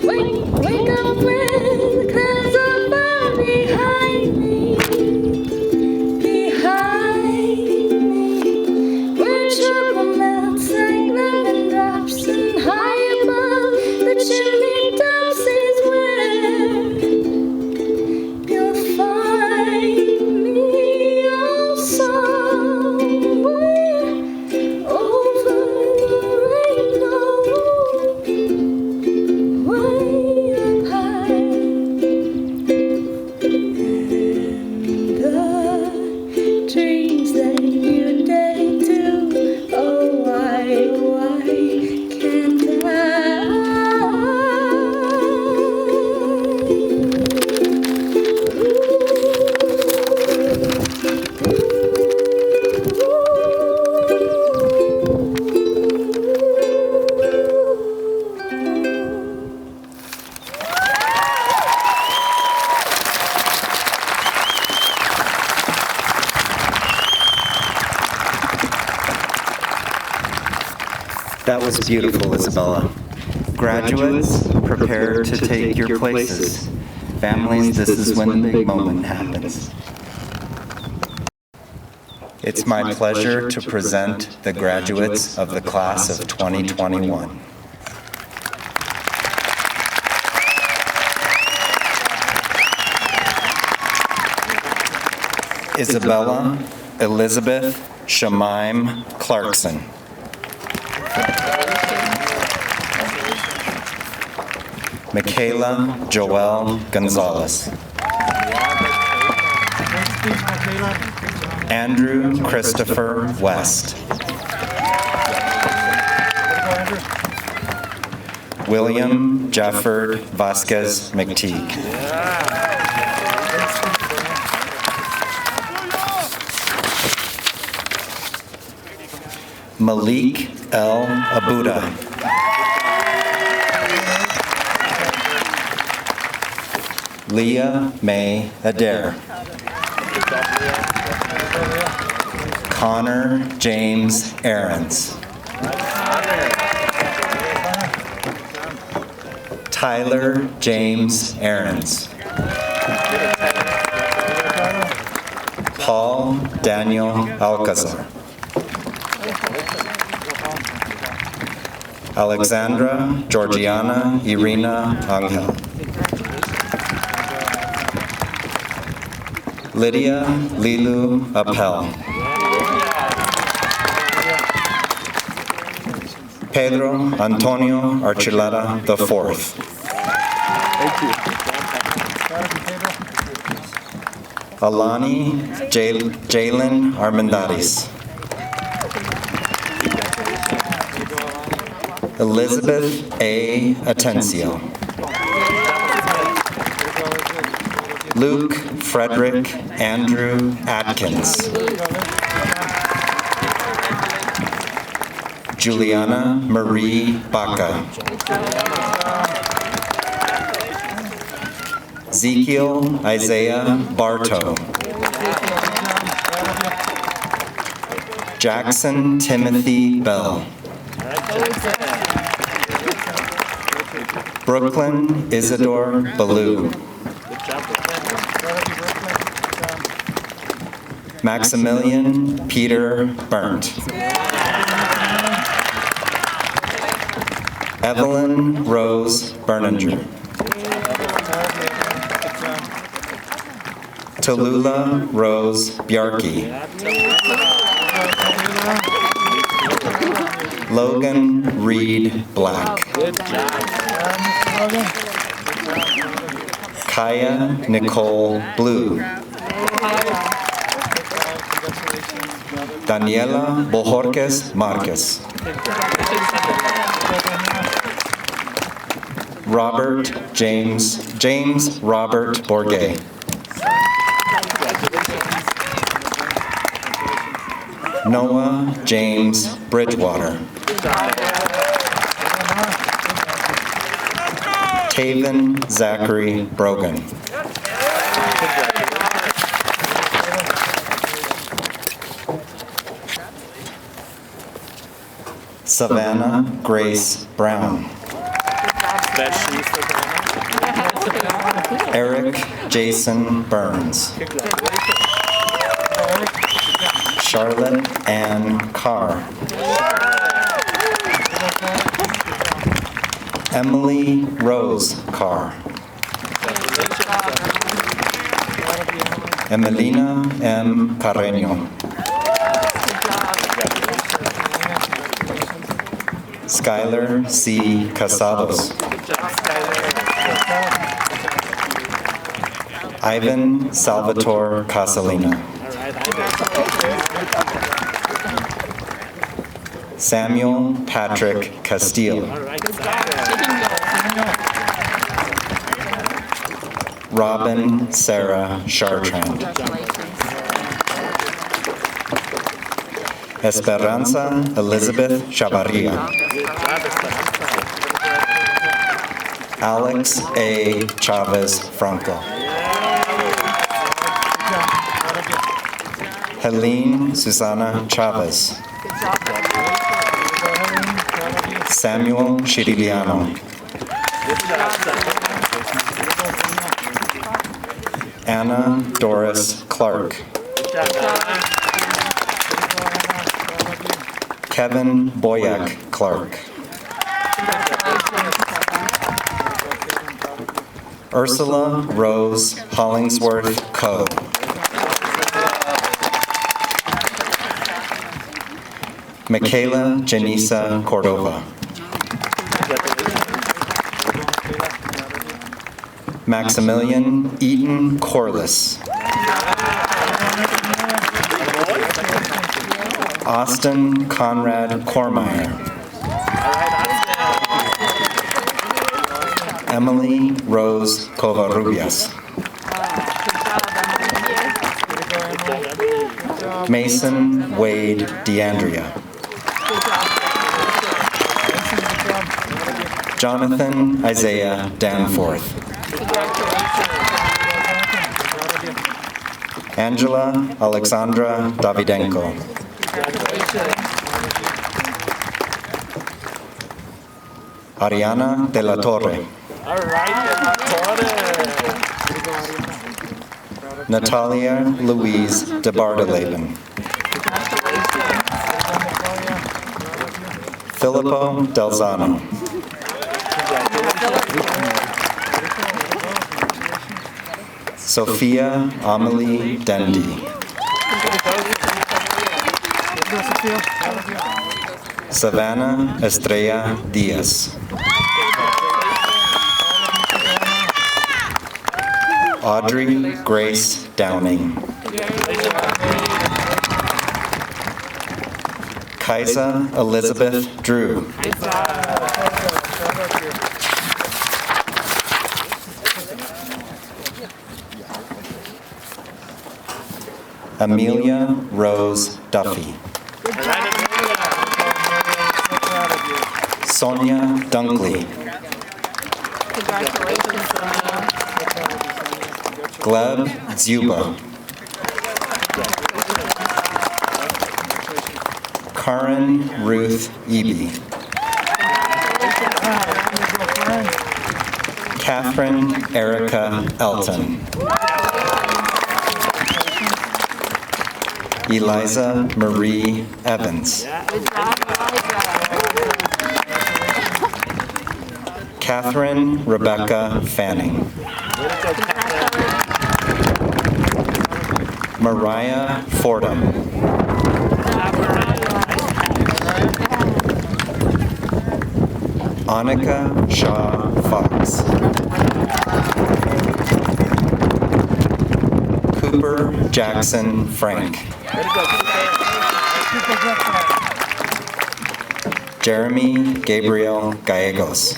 Wake up when the clouds are far behind me. Beautiful, Isabella. Graduates, prepare to take your places. Families, this is when the big moment happens. It's my pleasure to present the graduates of the class of 2021. Isabella Elizabeth Shemaim Clarkson. Michaela Joelle Gonzalez. Andrew Christopher West. William Jefford Vasquez McTeague. Malik L. Abuda. Leah May Adair. Connor James Aarons. Tyler James Aarons. Paul Daniel Alcazar. Alexandra Georgiana Irina Angel. Lydia Lilu Appel. Pedro Antonio Archuleta IV. Alani Jalen Armendariz. Elizabeth A. Atencio. Luke Frederick Andrew Atkins. Juliana Marie Baca. Ezekiel Isaiah Bartow. Jackson Timothy Bell. Brooklyn Isidore Ballou. Maximilian Peter Burnt. Evelyn Rose Berninger. Tallulah Rose Bjarkey. Logan Reed Black. Kaya Nicole Blue. Daniela Bojorquez Marquez. Robert James Robert Bourget. Noah James Bridgewater. Taven Zachary Brogan. Savannah Grace Brown. Eric Jason Burns. Charlotte Ann Carr. Emily Rose Carr. Emelina M. Carreño. Skylar C. Casados. Ivan Salvatore Casalina. Samuel Patrick Castile. Robin Sarah Chartrand. Esperanza Elizabeth Chavarria. Alex A. Chavez Franco. Helene Susana Chavez. Samuel Chiriliano. Anna Doris Clark. Kevin Boyack Clark. Ursula Rose Hollingsworth Coe. Michaela Janisa Cordova. Maximilian Eaton Corliss. Austin Conrad Cormeyer. Emily Rose Covarrubias. Mason Wade DeAndrea. Jonathan Isaiah Danforth. Angela Alexandra Davidenko. Ariana de la Torre. Natalia Louise de Bardeleben. Filippo Delzano. Sophia Amelie Dendy. Savannah Estrella Diaz. Audrey Grace Downing. Kaisa Elizabeth Drew. Amelia Rose Duffy. Sonia Dunkley. Gleb Zuba. Karen Ruth Eby. Catherine Erica Elton. Eliza Marie Evans. Catherine Rebecca Fanning. Mariah Fordham. Annika Shaw Fox. Cooper Jackson Frank. Jeremy Gabriel Gallegos.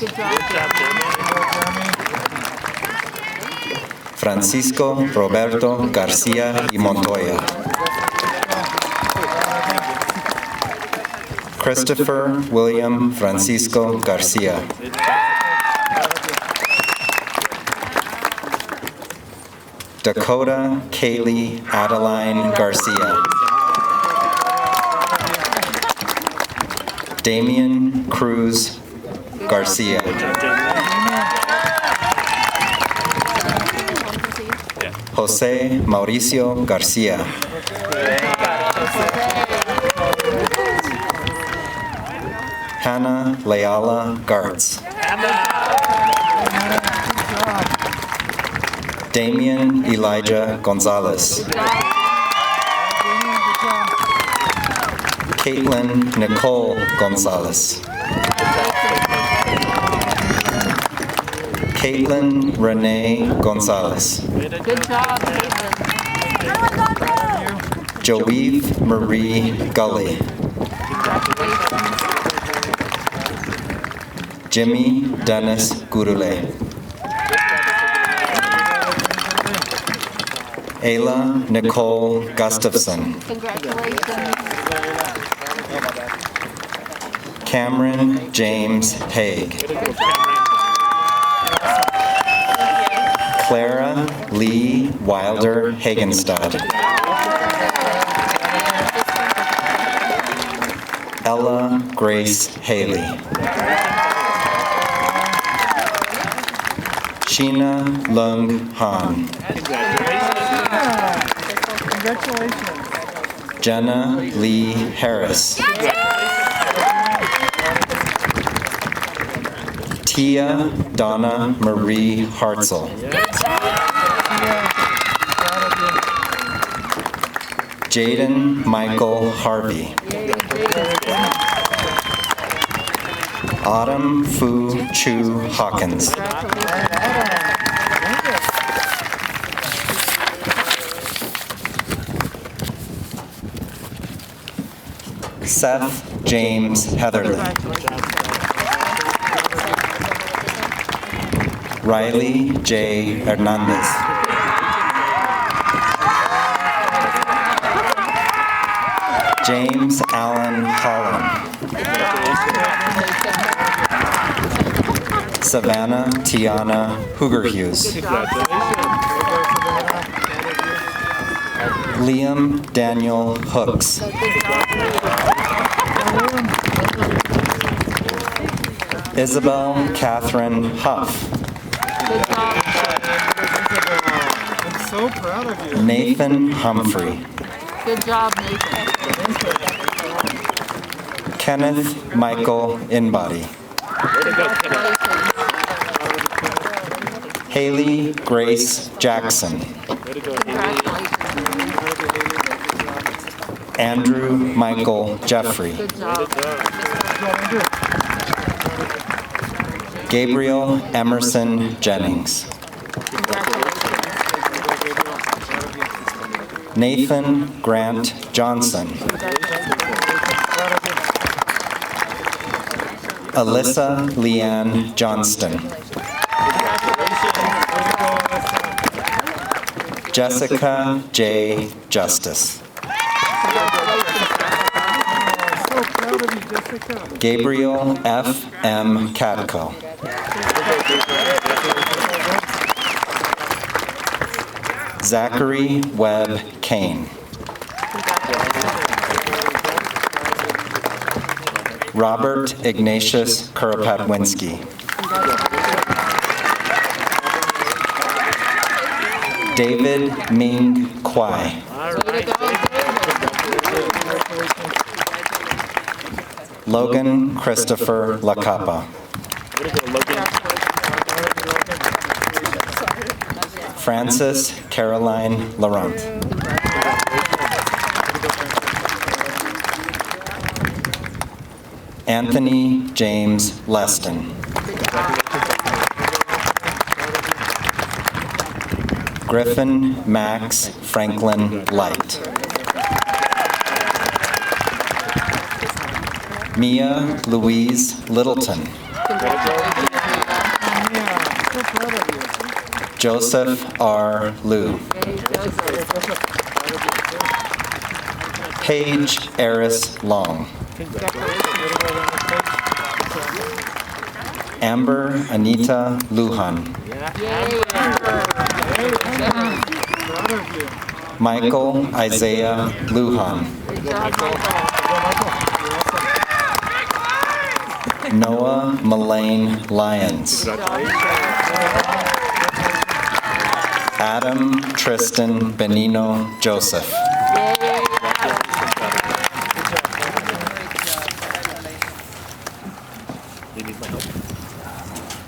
Francisco Roberto Garcia y Montoya. Christopher William Francisco Garcia. Dakota Kaylee Adeline Garcia. Damian Cruz Garcia. Jose Mauricio Garcia. Hannah Leala Gartz. Damian Elijah Gonzalez. Caitlin Nicole Gonzalez. Caitlin Renee Gonzalez. Good job, Caitlin. Joeve Marie Gully. Jimmy Dennis Gurule. Ayla Nicole Gustafson. Congratulations. Cameron James Haig. Clara Lee Wilder Hagenstad. Ella Grace Haley. Sheena Lung Han. Congratulations. Jenna Lee Harris. Tia Donna Marie Hartzell. Jaden Michael Harvey. Autumn Fu Chu Hawkins. Seth James Heatherly. Riley J. Hernandez. James Allen Holland. Savannah Tiana Hoogerhughes. Liam Daniel Hooks. Isabel Catherine Huff. I'm so proud of you. Nathan Humphrey. Good job, Nathan. Kenneth Michael Inbody. Haley Grace Jackson. Andrew Michael Jeffrey. Good job. Gabriel Emerson Jennings. Nathan Grant Johnson. Alyssa Leanne Johnston. Jessica J. Justice. Gabriel F. M. Catco. Zachary Webb Kane. Robert Ignatius Kuropatwinski. David Ming Kwai. Logan Christopher Lacapa. Frances Caroline Laurent. Anthony James Leston. Griffin Max Franklin Light. Mia Louise Littleton. Joseph R. Liu. Paige Eris Long. Amber Anita Lujan. Michael Isaiah Lujan. Noah Mullane Lyons. Adam Tristan Benino Joseph.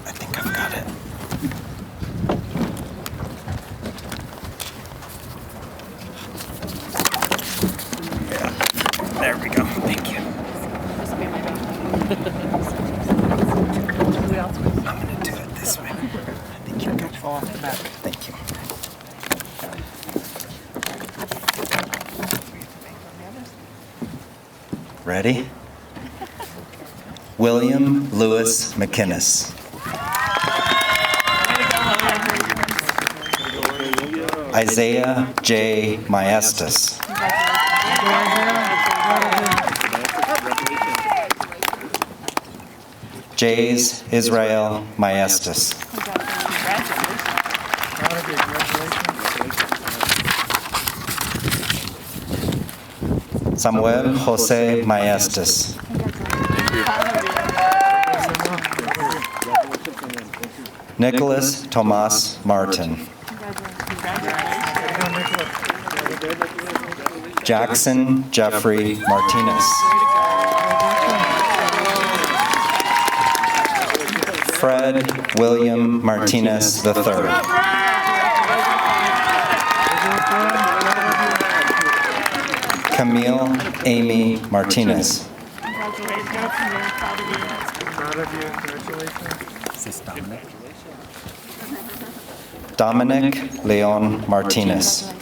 I think I've got it. Yeah. There we go. Thank you. I'm going to do it this way. I think you're good. Thank you. Ready? William Lewis McInnes. Isaiah J. Maestas. Jays Israel Maestas. Samuel Jose Maestas. Nicholas Tomas Martin. Jackson Jeffrey Martinez. Fred William Martinez III. Camille Amy Martinez. Dominic Leon Martinez.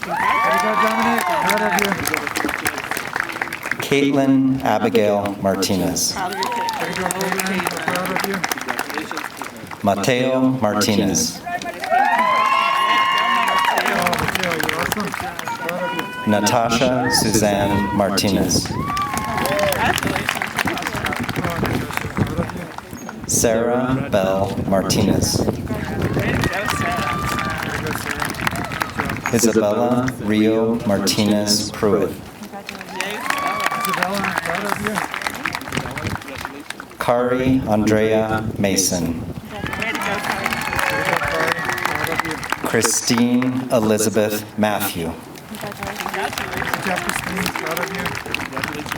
Caitlin Abigail Martinez. Mateo Martinez. Natasha Suzanne Martinez. Sarah Bell Martinez. Isabella Rio Martinez Pruitt. Kari Andrea Mason. Christine Elizabeth Matthew.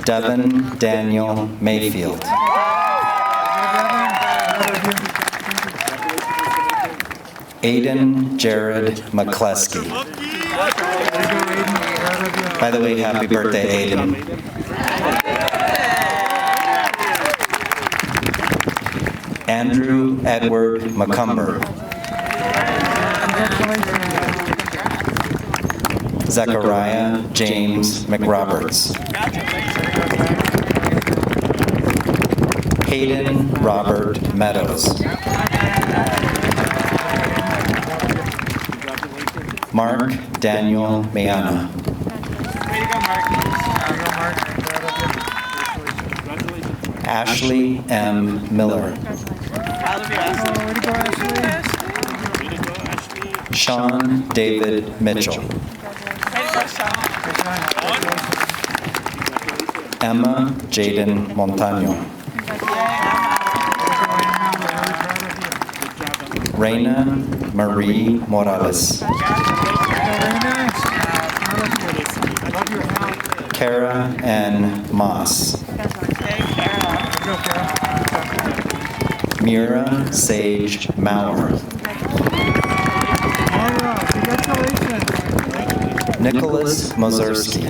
Devin Daniel Mayfield. Aiden Jared McCleskey. By the way, happy birthday, Aiden. Andrew Edward McCumber. Zechariah James McRoberts. Hayden Robert Meadows. Mark Daniel Mayana. Ashley M. Miller. Sean David Mitchell. Emma Jaden Montano. Reina Marie Morales. Kara Ann Moss. Mira Sage Maurer. Nicholas Mozurski.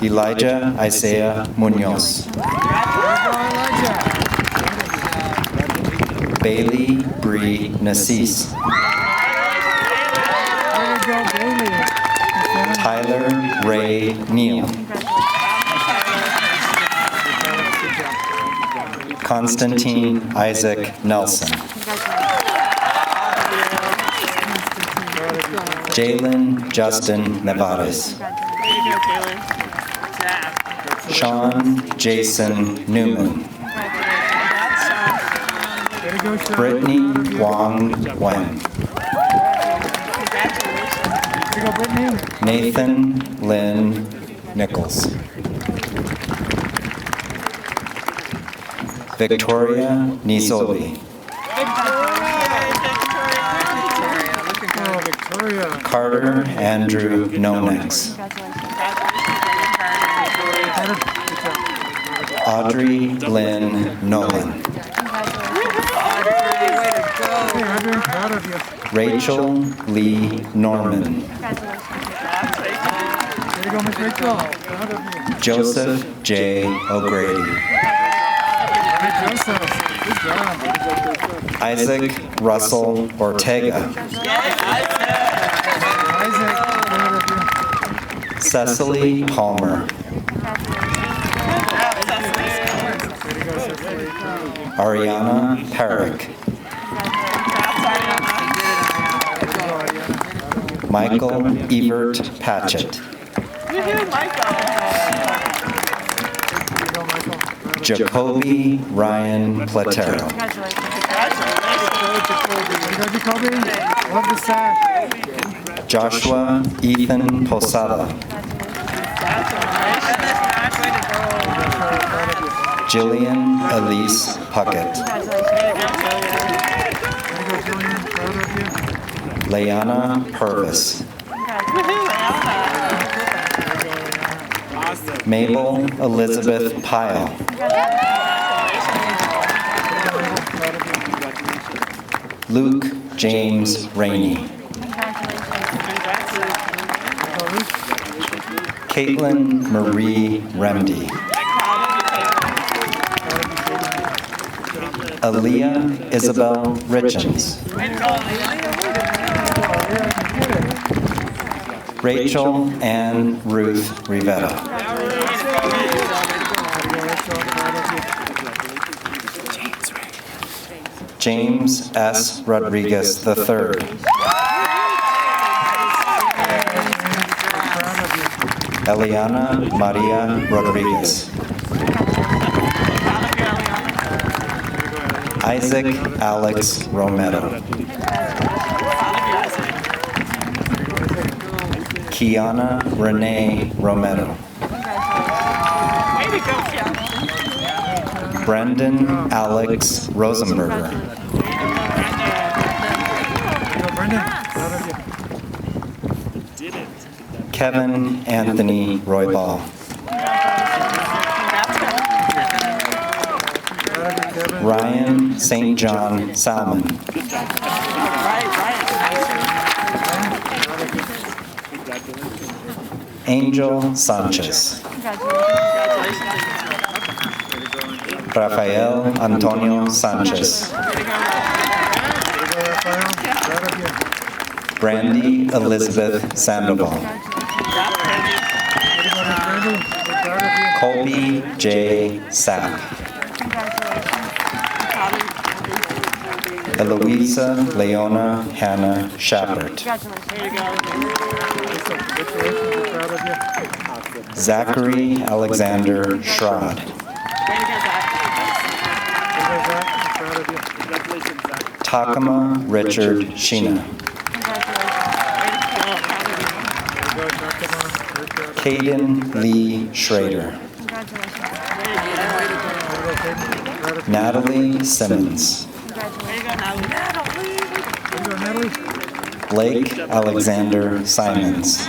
Elijah Isaiah Munoz. Bailey Bree Nassis. Tyler Ray Neal. Constantine Isaac Nelson. Jalen Justin Nevares. Sean Jason Newman. Brittany Wong Wen. Nathan Lynn Nichols. Victoria Nisoli. Carter Andrew Nonex. Audrey Lynn Nolan. Rachel Lee Norman. Joseph J. O'Grady. Isaac Russell Ortega. Cecily Palmer. Ariana Parrick. Michael Evert Patchett. Jacoby Ryan Platero. Joshua Ethan Posada. Jillian Elise Puckett. Leanna Purvis. Mabel Elizabeth Pyle. Luke James Rainey. Caitlin Marie Remdy. Aaliyah Isabel Richens. Rachel Ann Ruth Rivera. James S. Rodriguez III. Eliana Maria Rodriguez. Isaac Alex Romero. Kiana Renee Romero. Brendan Alex Rosenberger. Kevin Anthony Roybal. Ryan St. John Salmon. Angel Sanchez. Rafael Antonio Sanchez. Brandy Elizabeth Sandoval. Colby J. Sapp. Eloisa Leona Hannah Shappert. Zachary Alexander Schrod. Takama Richard Sheena. Caden Lee Schrader. Natalie Simmons. Blake Alexander Simons.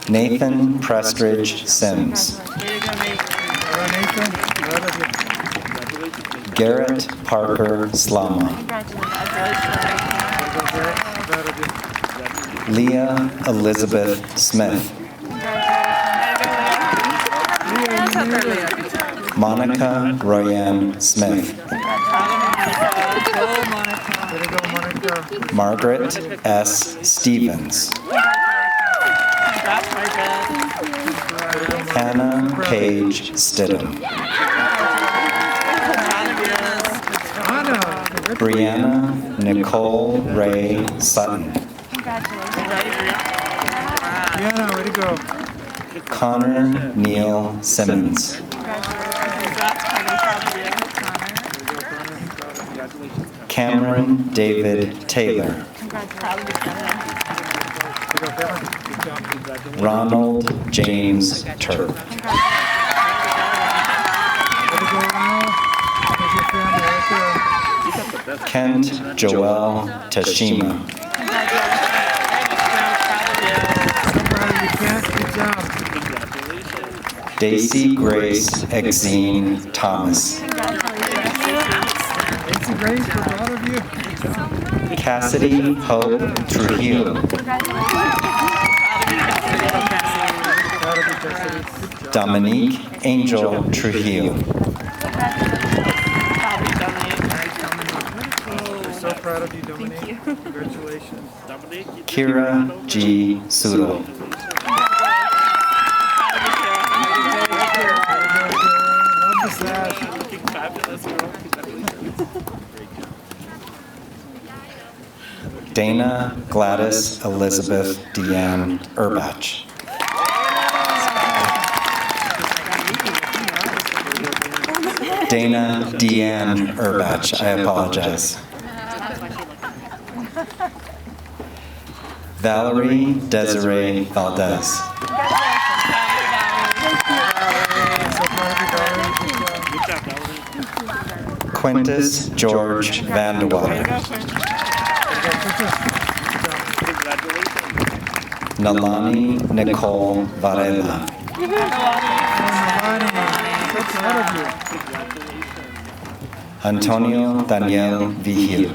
Nathan Prestridge Sims. Garrett Parker Slama. Leah Elizabeth Smith. Monica Royanne Smith. Margaret S. Stevens. Hannah Paige Stidham. Brianna Nicole Ray Sutton. Connor Neil Simmons. Cameron David Taylor. Ronald James Turp. Kent Joel Tashima. Daisy Grace Exene Thomas. Cassidy Hope Trujillo. Dominique Angel Trujillo. So proud of you, Dominique. Congratulations. Kira G. Sudo. Dana Gladys Elizabeth Deanne Urbach. Dana Deanne Urbach, I apologize. Valerie Desiree Valdez. Quintus George Vandewater. Nalani Nicole Varela. Antonio Daniel Vigil.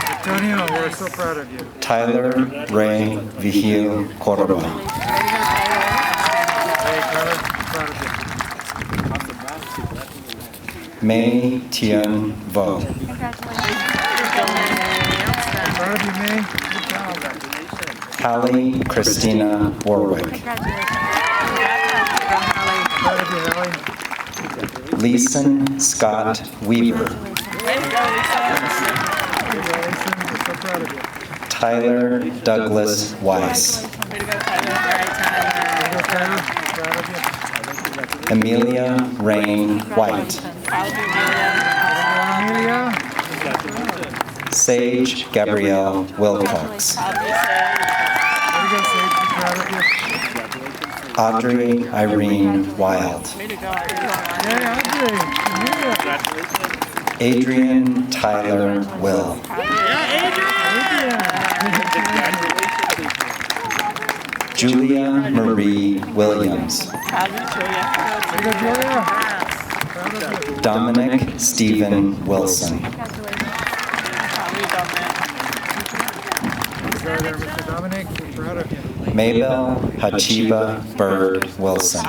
Antonio, we're so proud of you. Tyler Ray Vigil Córdoba. May Tien Vo. Proud of you, May. Good job. Hallie Christina Warwick. Proud of you, Hallie. Leeson Scott Weaver. Tyler Douglas Weiss. Amelia Rain White. Sage Gabrielle Wilcox. Audrey Irene Wild. Adrian Tyler Will. Julia Marie Williams. Dominic Stephen Wilson. Maybell Hachiba Bird Wilson.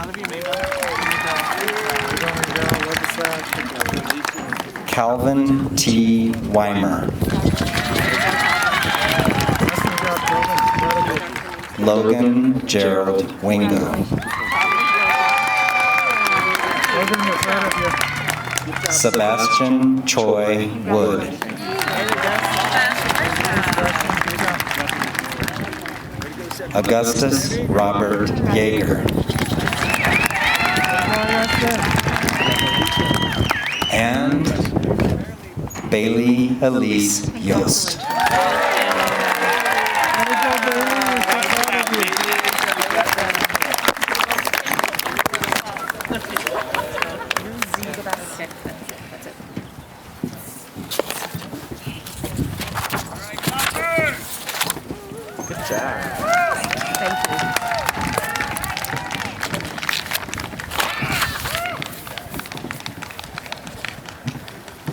Calvin T. Weimer. Logan Gerald Wingo. Sebastian Choi Wood. Augustus Robert Yeager. And Bailey Elise Yost.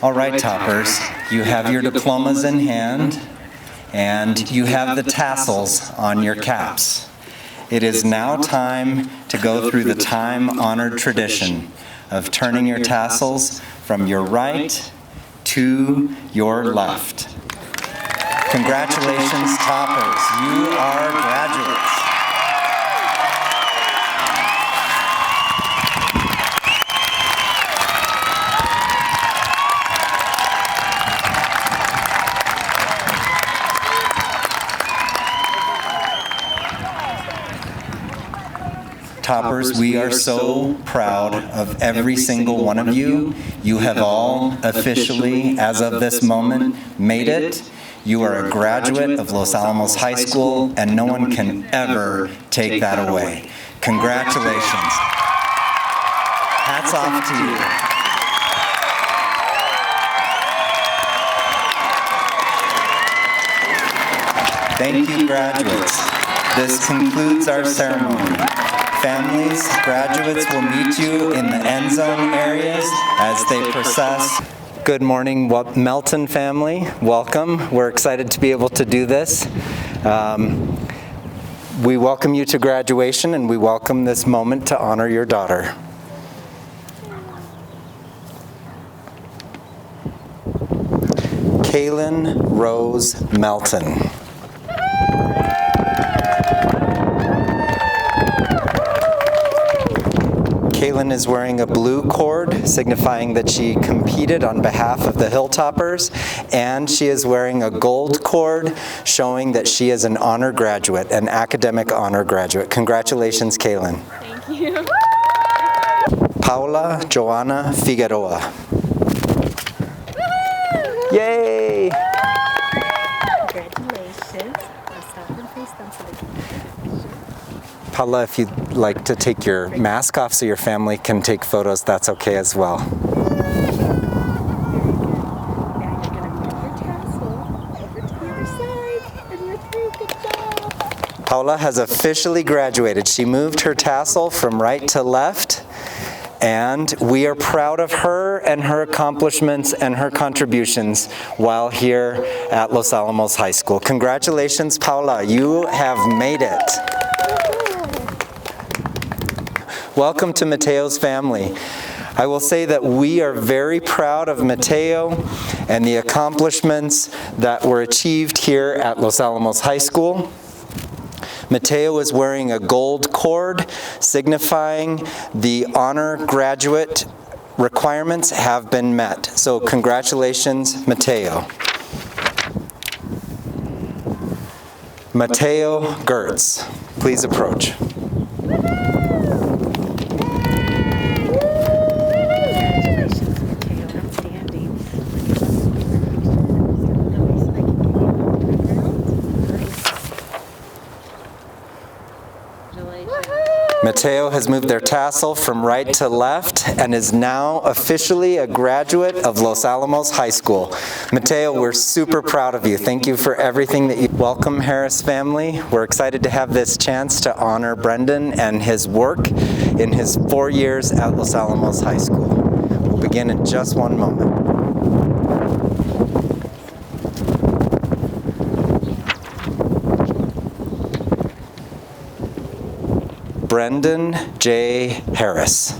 All right, toppers, you have your diplomas in hand, and you have the tassels on your caps. It is now time to go through the time-honored tradition of turning your tassels from your right to your left. Congratulations, toppers. You are graduates. Toppers, we are so proud of every single one of you. You have all officially, as of this moment, made it. You are a graduate of Los Alamos High School, and no one can ever take that away. Congratulations. Hats off to you. Thank you, graduates. This concludes our ceremony. Families, graduates will meet you in the end zone areas as they process. Good morning, Melton family. Welcome. We're excited to be able to do this. We welcome you to graduation, and we welcome this moment to honor your daughter. Kaylin Rose Melton. Kaylin is wearing a blue cord, signifying that she competed on behalf of the Hilltoppers, and she is wearing a gold cord, showing that she is an honor graduate, an academic honor graduate. Congratulations, Kaylin. Thank you. Paula Joanna Figueroa. Yay! Congratulations. Stop and face them. Paula, if you'd like to take your mask off so your family can take photos, that's okay as well. Paula has officially graduated. She moved her tassel from right to left, and we are proud of her and her accomplishments and her contributions while here at Los Alamos High School. Congratulations, Paula. You have made it. Welcome to Mateo's family. I will say that we are very proud of Mateo and the accomplishments that were achieved here at Los Alamos High School. Mateo is wearing a gold cord, signifying the honor graduate requirements have been met. So congratulations, Mateo. Mateo Gertz, please approach. Mateo has moved their tassel from right to left and is now officially a graduate of Los Alamos High School. Mateo, we're super proud of you. Thank you for everything that you... Welcome, Harris family. We're excited to have this chance to honor Brendan and his work in his 4 years at Los Alamos High School. We'll begin in just one moment. Brendan J. Harris.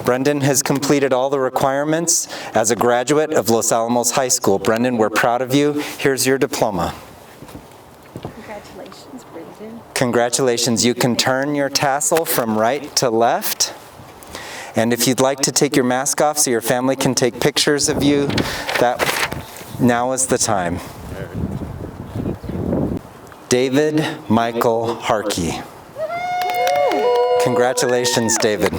Brendan has completed all the requirements as a graduate of Los Alamos High School. Brendan, we're proud of you. Here's your diploma. Congratulations, Brendan. Congratulations. You can turn your tassel from right to left. And if you'd like to take your mask off so your family can take pictures of you, now is the time. David Michael Harkey. Congratulations, David.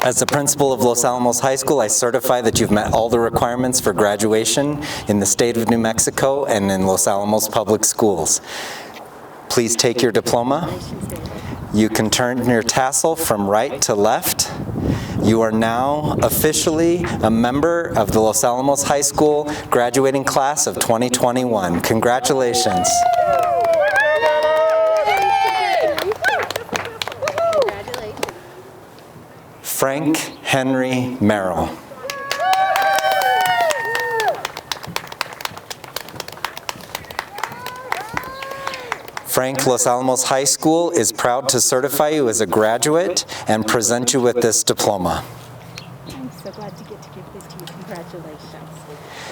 As the principal of Los Alamos High School, I certify that you've met all the requirements for graduation in the state of New Mexico and in Los Alamos Public Schools. Please take your diploma. You can turn your tassel from right to left. You are now officially a member of the Los Alamos High School graduating class of 2021. Congratulations. Frank Henry Merrill. Frank, Los Alamos High School is proud to certify you as a graduate and present you with this diploma. I'm so glad to get to give this to you. Congratulations.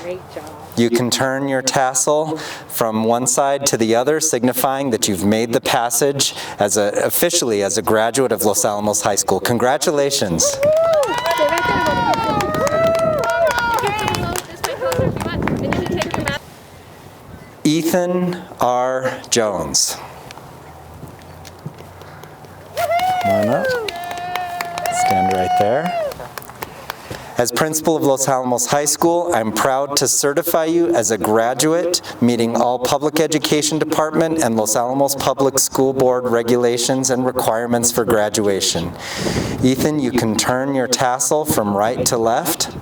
Great job. You can turn your tassel from one side to the other, signifying that you've made the passage officially as a graduate of Los Alamos High School. Congratulations. Ethan R. Jones. Come on up. Stand right there. As principal of Los Alamos High School, I'm proud to certify you as a graduate, meeting all public education department and Los Alamos Public School Board regulations and requirements for graduation. Ethan, you can turn your tassel from right to left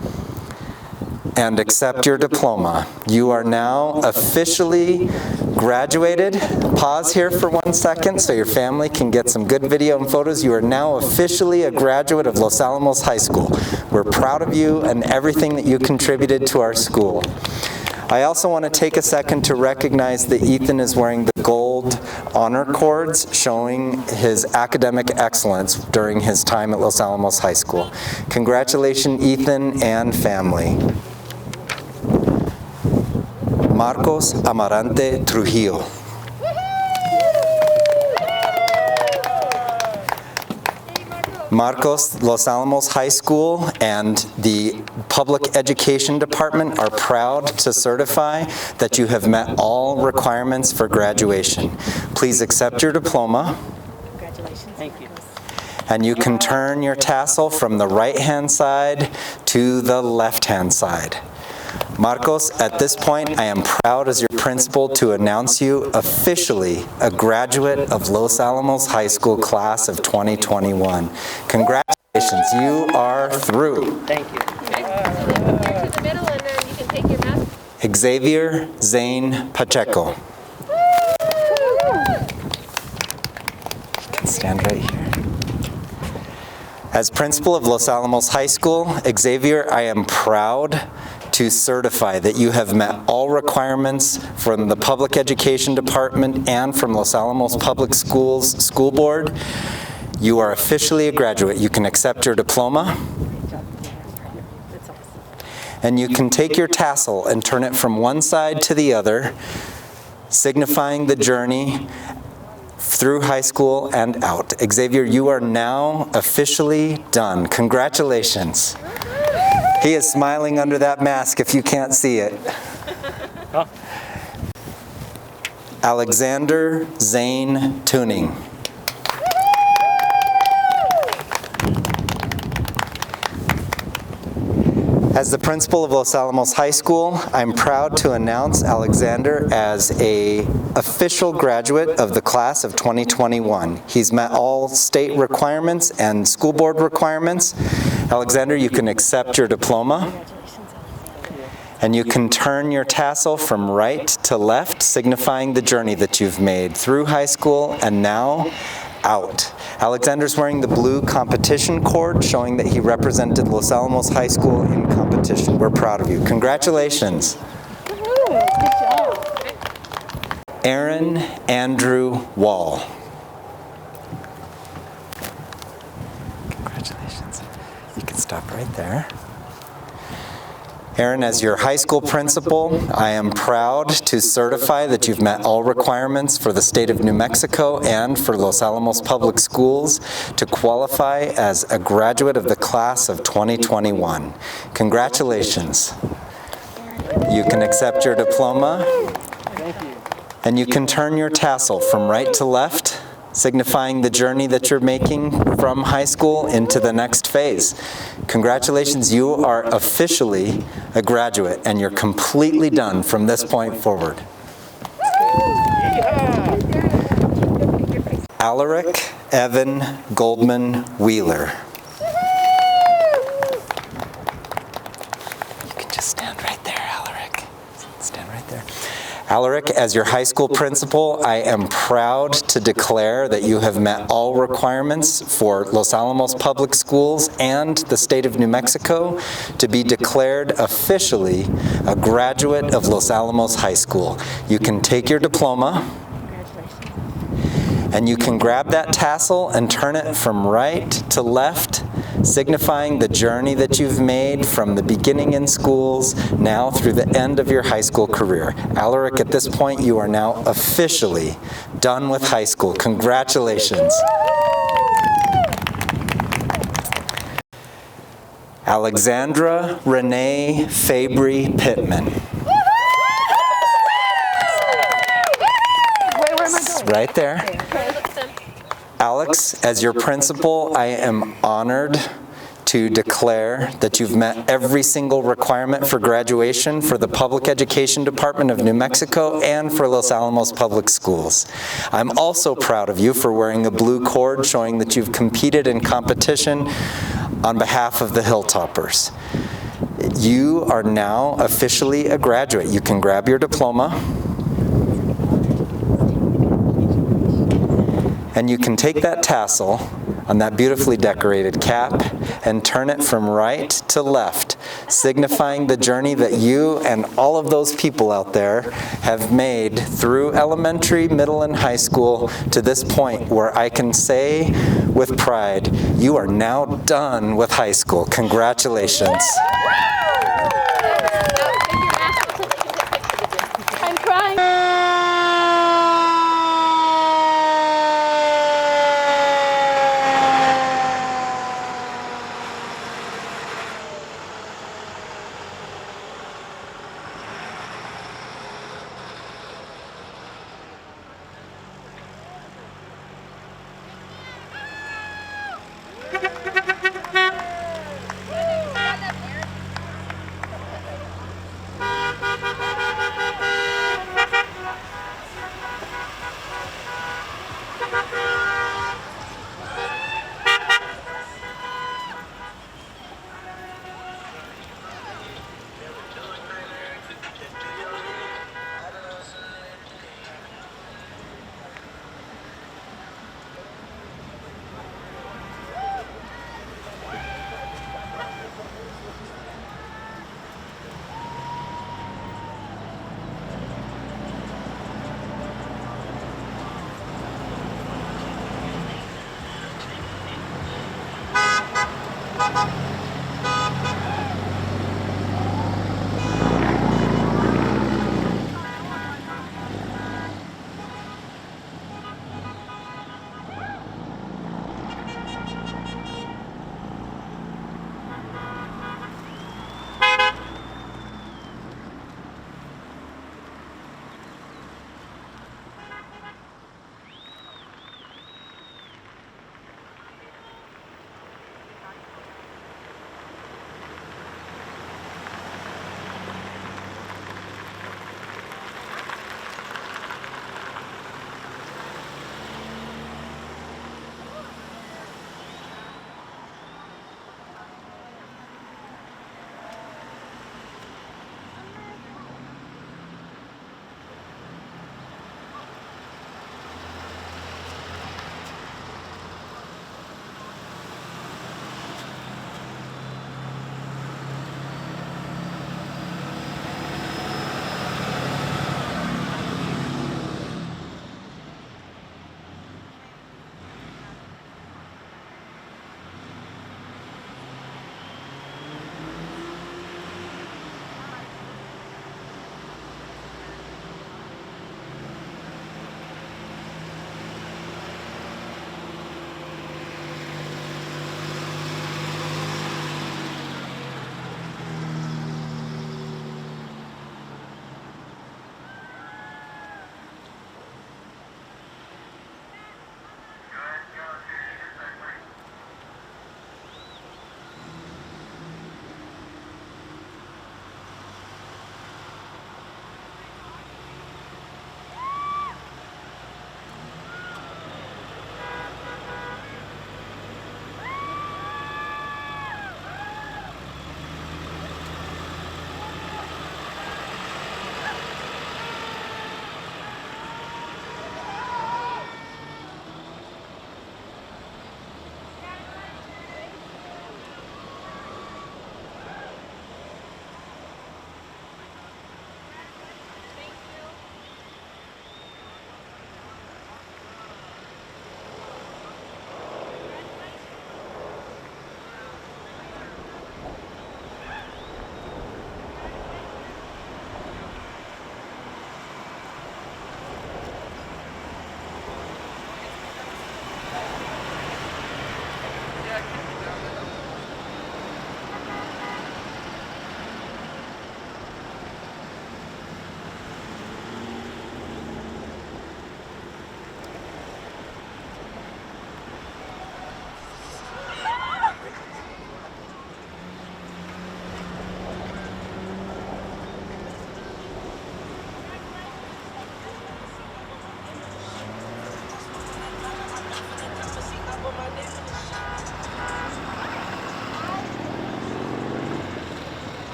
and accept your diploma. You are now officially graduated. Pause here for 1 second so your family can get some good video and photos. You are now officially a graduate of Los Alamos High School. We're proud of you and everything that you contributed to our school. I also want to take a second to recognize that Ethan is wearing the gold honor cords showing his academic excellence during his time at Los Alamos High School. Congratulations, Ethan and family. Marcos Amarante Trujillo. Marcos, Los Alamos High School and the Public Education Department are proud to certify that you have met all requirements for graduation. Please accept your diploma. Congratulations. Thank you. And you can turn your tassel from the right-hand side to the left-hand side. Marcos, at this point, I am proud as your principal to announce you officially a graduate of Los Alamos High School class of 2021. Congratulations, you are through. Thank you. To the middle, and then you can take your mask. Xavier Zane Pacheco. You can stand right here. As principal of Los Alamos High School, Xavier, I am proud to certify that you have met all requirements from the Public Education Department and from Los Alamos Public Schools School Board. You are officially a graduate. You can accept your diploma, and you can take your tassel and turn it from one side to the other, signifying the journey through high school and out. Xavier, you are now officially done. Congratulations. He is smiling under that mask if you can't see it. Alexander Zane Tuning. As the principal of Los Alamos High School, I'm proud to announce Alexander as an official graduate of the class of 2021. He's met all state requirements and school board requirements. Alexander, you can accept your diploma, and you can turn your tassel from right to left, signifying the journey that you've made through high school and now out. Alexander's wearing the blue competition cord, showing that he represented Los Alamos High School in competition. We're proud of you. Congratulations. Good job. Aaron Andrew Wall. Congratulations. You can stop right there. Aaron, as your high school principal, I am proud to certify that you've met all requirements for the state of New Mexico and for Los Alamos Public Schools to qualify as a graduate of the class of 2021. Congratulations. You can accept your diploma, and you can turn your tassel from right to left, signifying the journey that you're making from high school into the next phase. Congratulations, you are officially a graduate, and you're completely done from this point forward. Alaric Evan Goldman Wheeler. You can just stand right there, Alaric. Stand right there. Alaric, as your high school principal, I am proud to declare that you have met all requirements for Los Alamos Public Schools and the state of New Mexico to be declared officially a graduate of Los Alamos High School. You can take your diploma, and you can grab that tassel and turn it from right to left, signifying the journey that you've made from the beginning in schools now through the end of your high school career. Alaric, at this point, you are now officially done with high school. Congratulations. Alexandra Renee Fabry Pittman. Right there. Alex, as your principal, I am honored to declare that you've met every single requirement for graduation for the Public Education Department of New Mexico and for Los Alamos Public Schools. I'm also proud of you for wearing a blue cord showing that you've competed in competition on behalf of the Hilltoppers. You are now officially a graduate. You can grab your diploma, and you can take that tassel on that beautifully decorated cap and turn it from right to left, signifying the journey that you and all of those people out there have made through elementary, middle, and high school to this point where I can say with pride, you are now done with high school. Congratulations. I'm crying.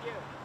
you.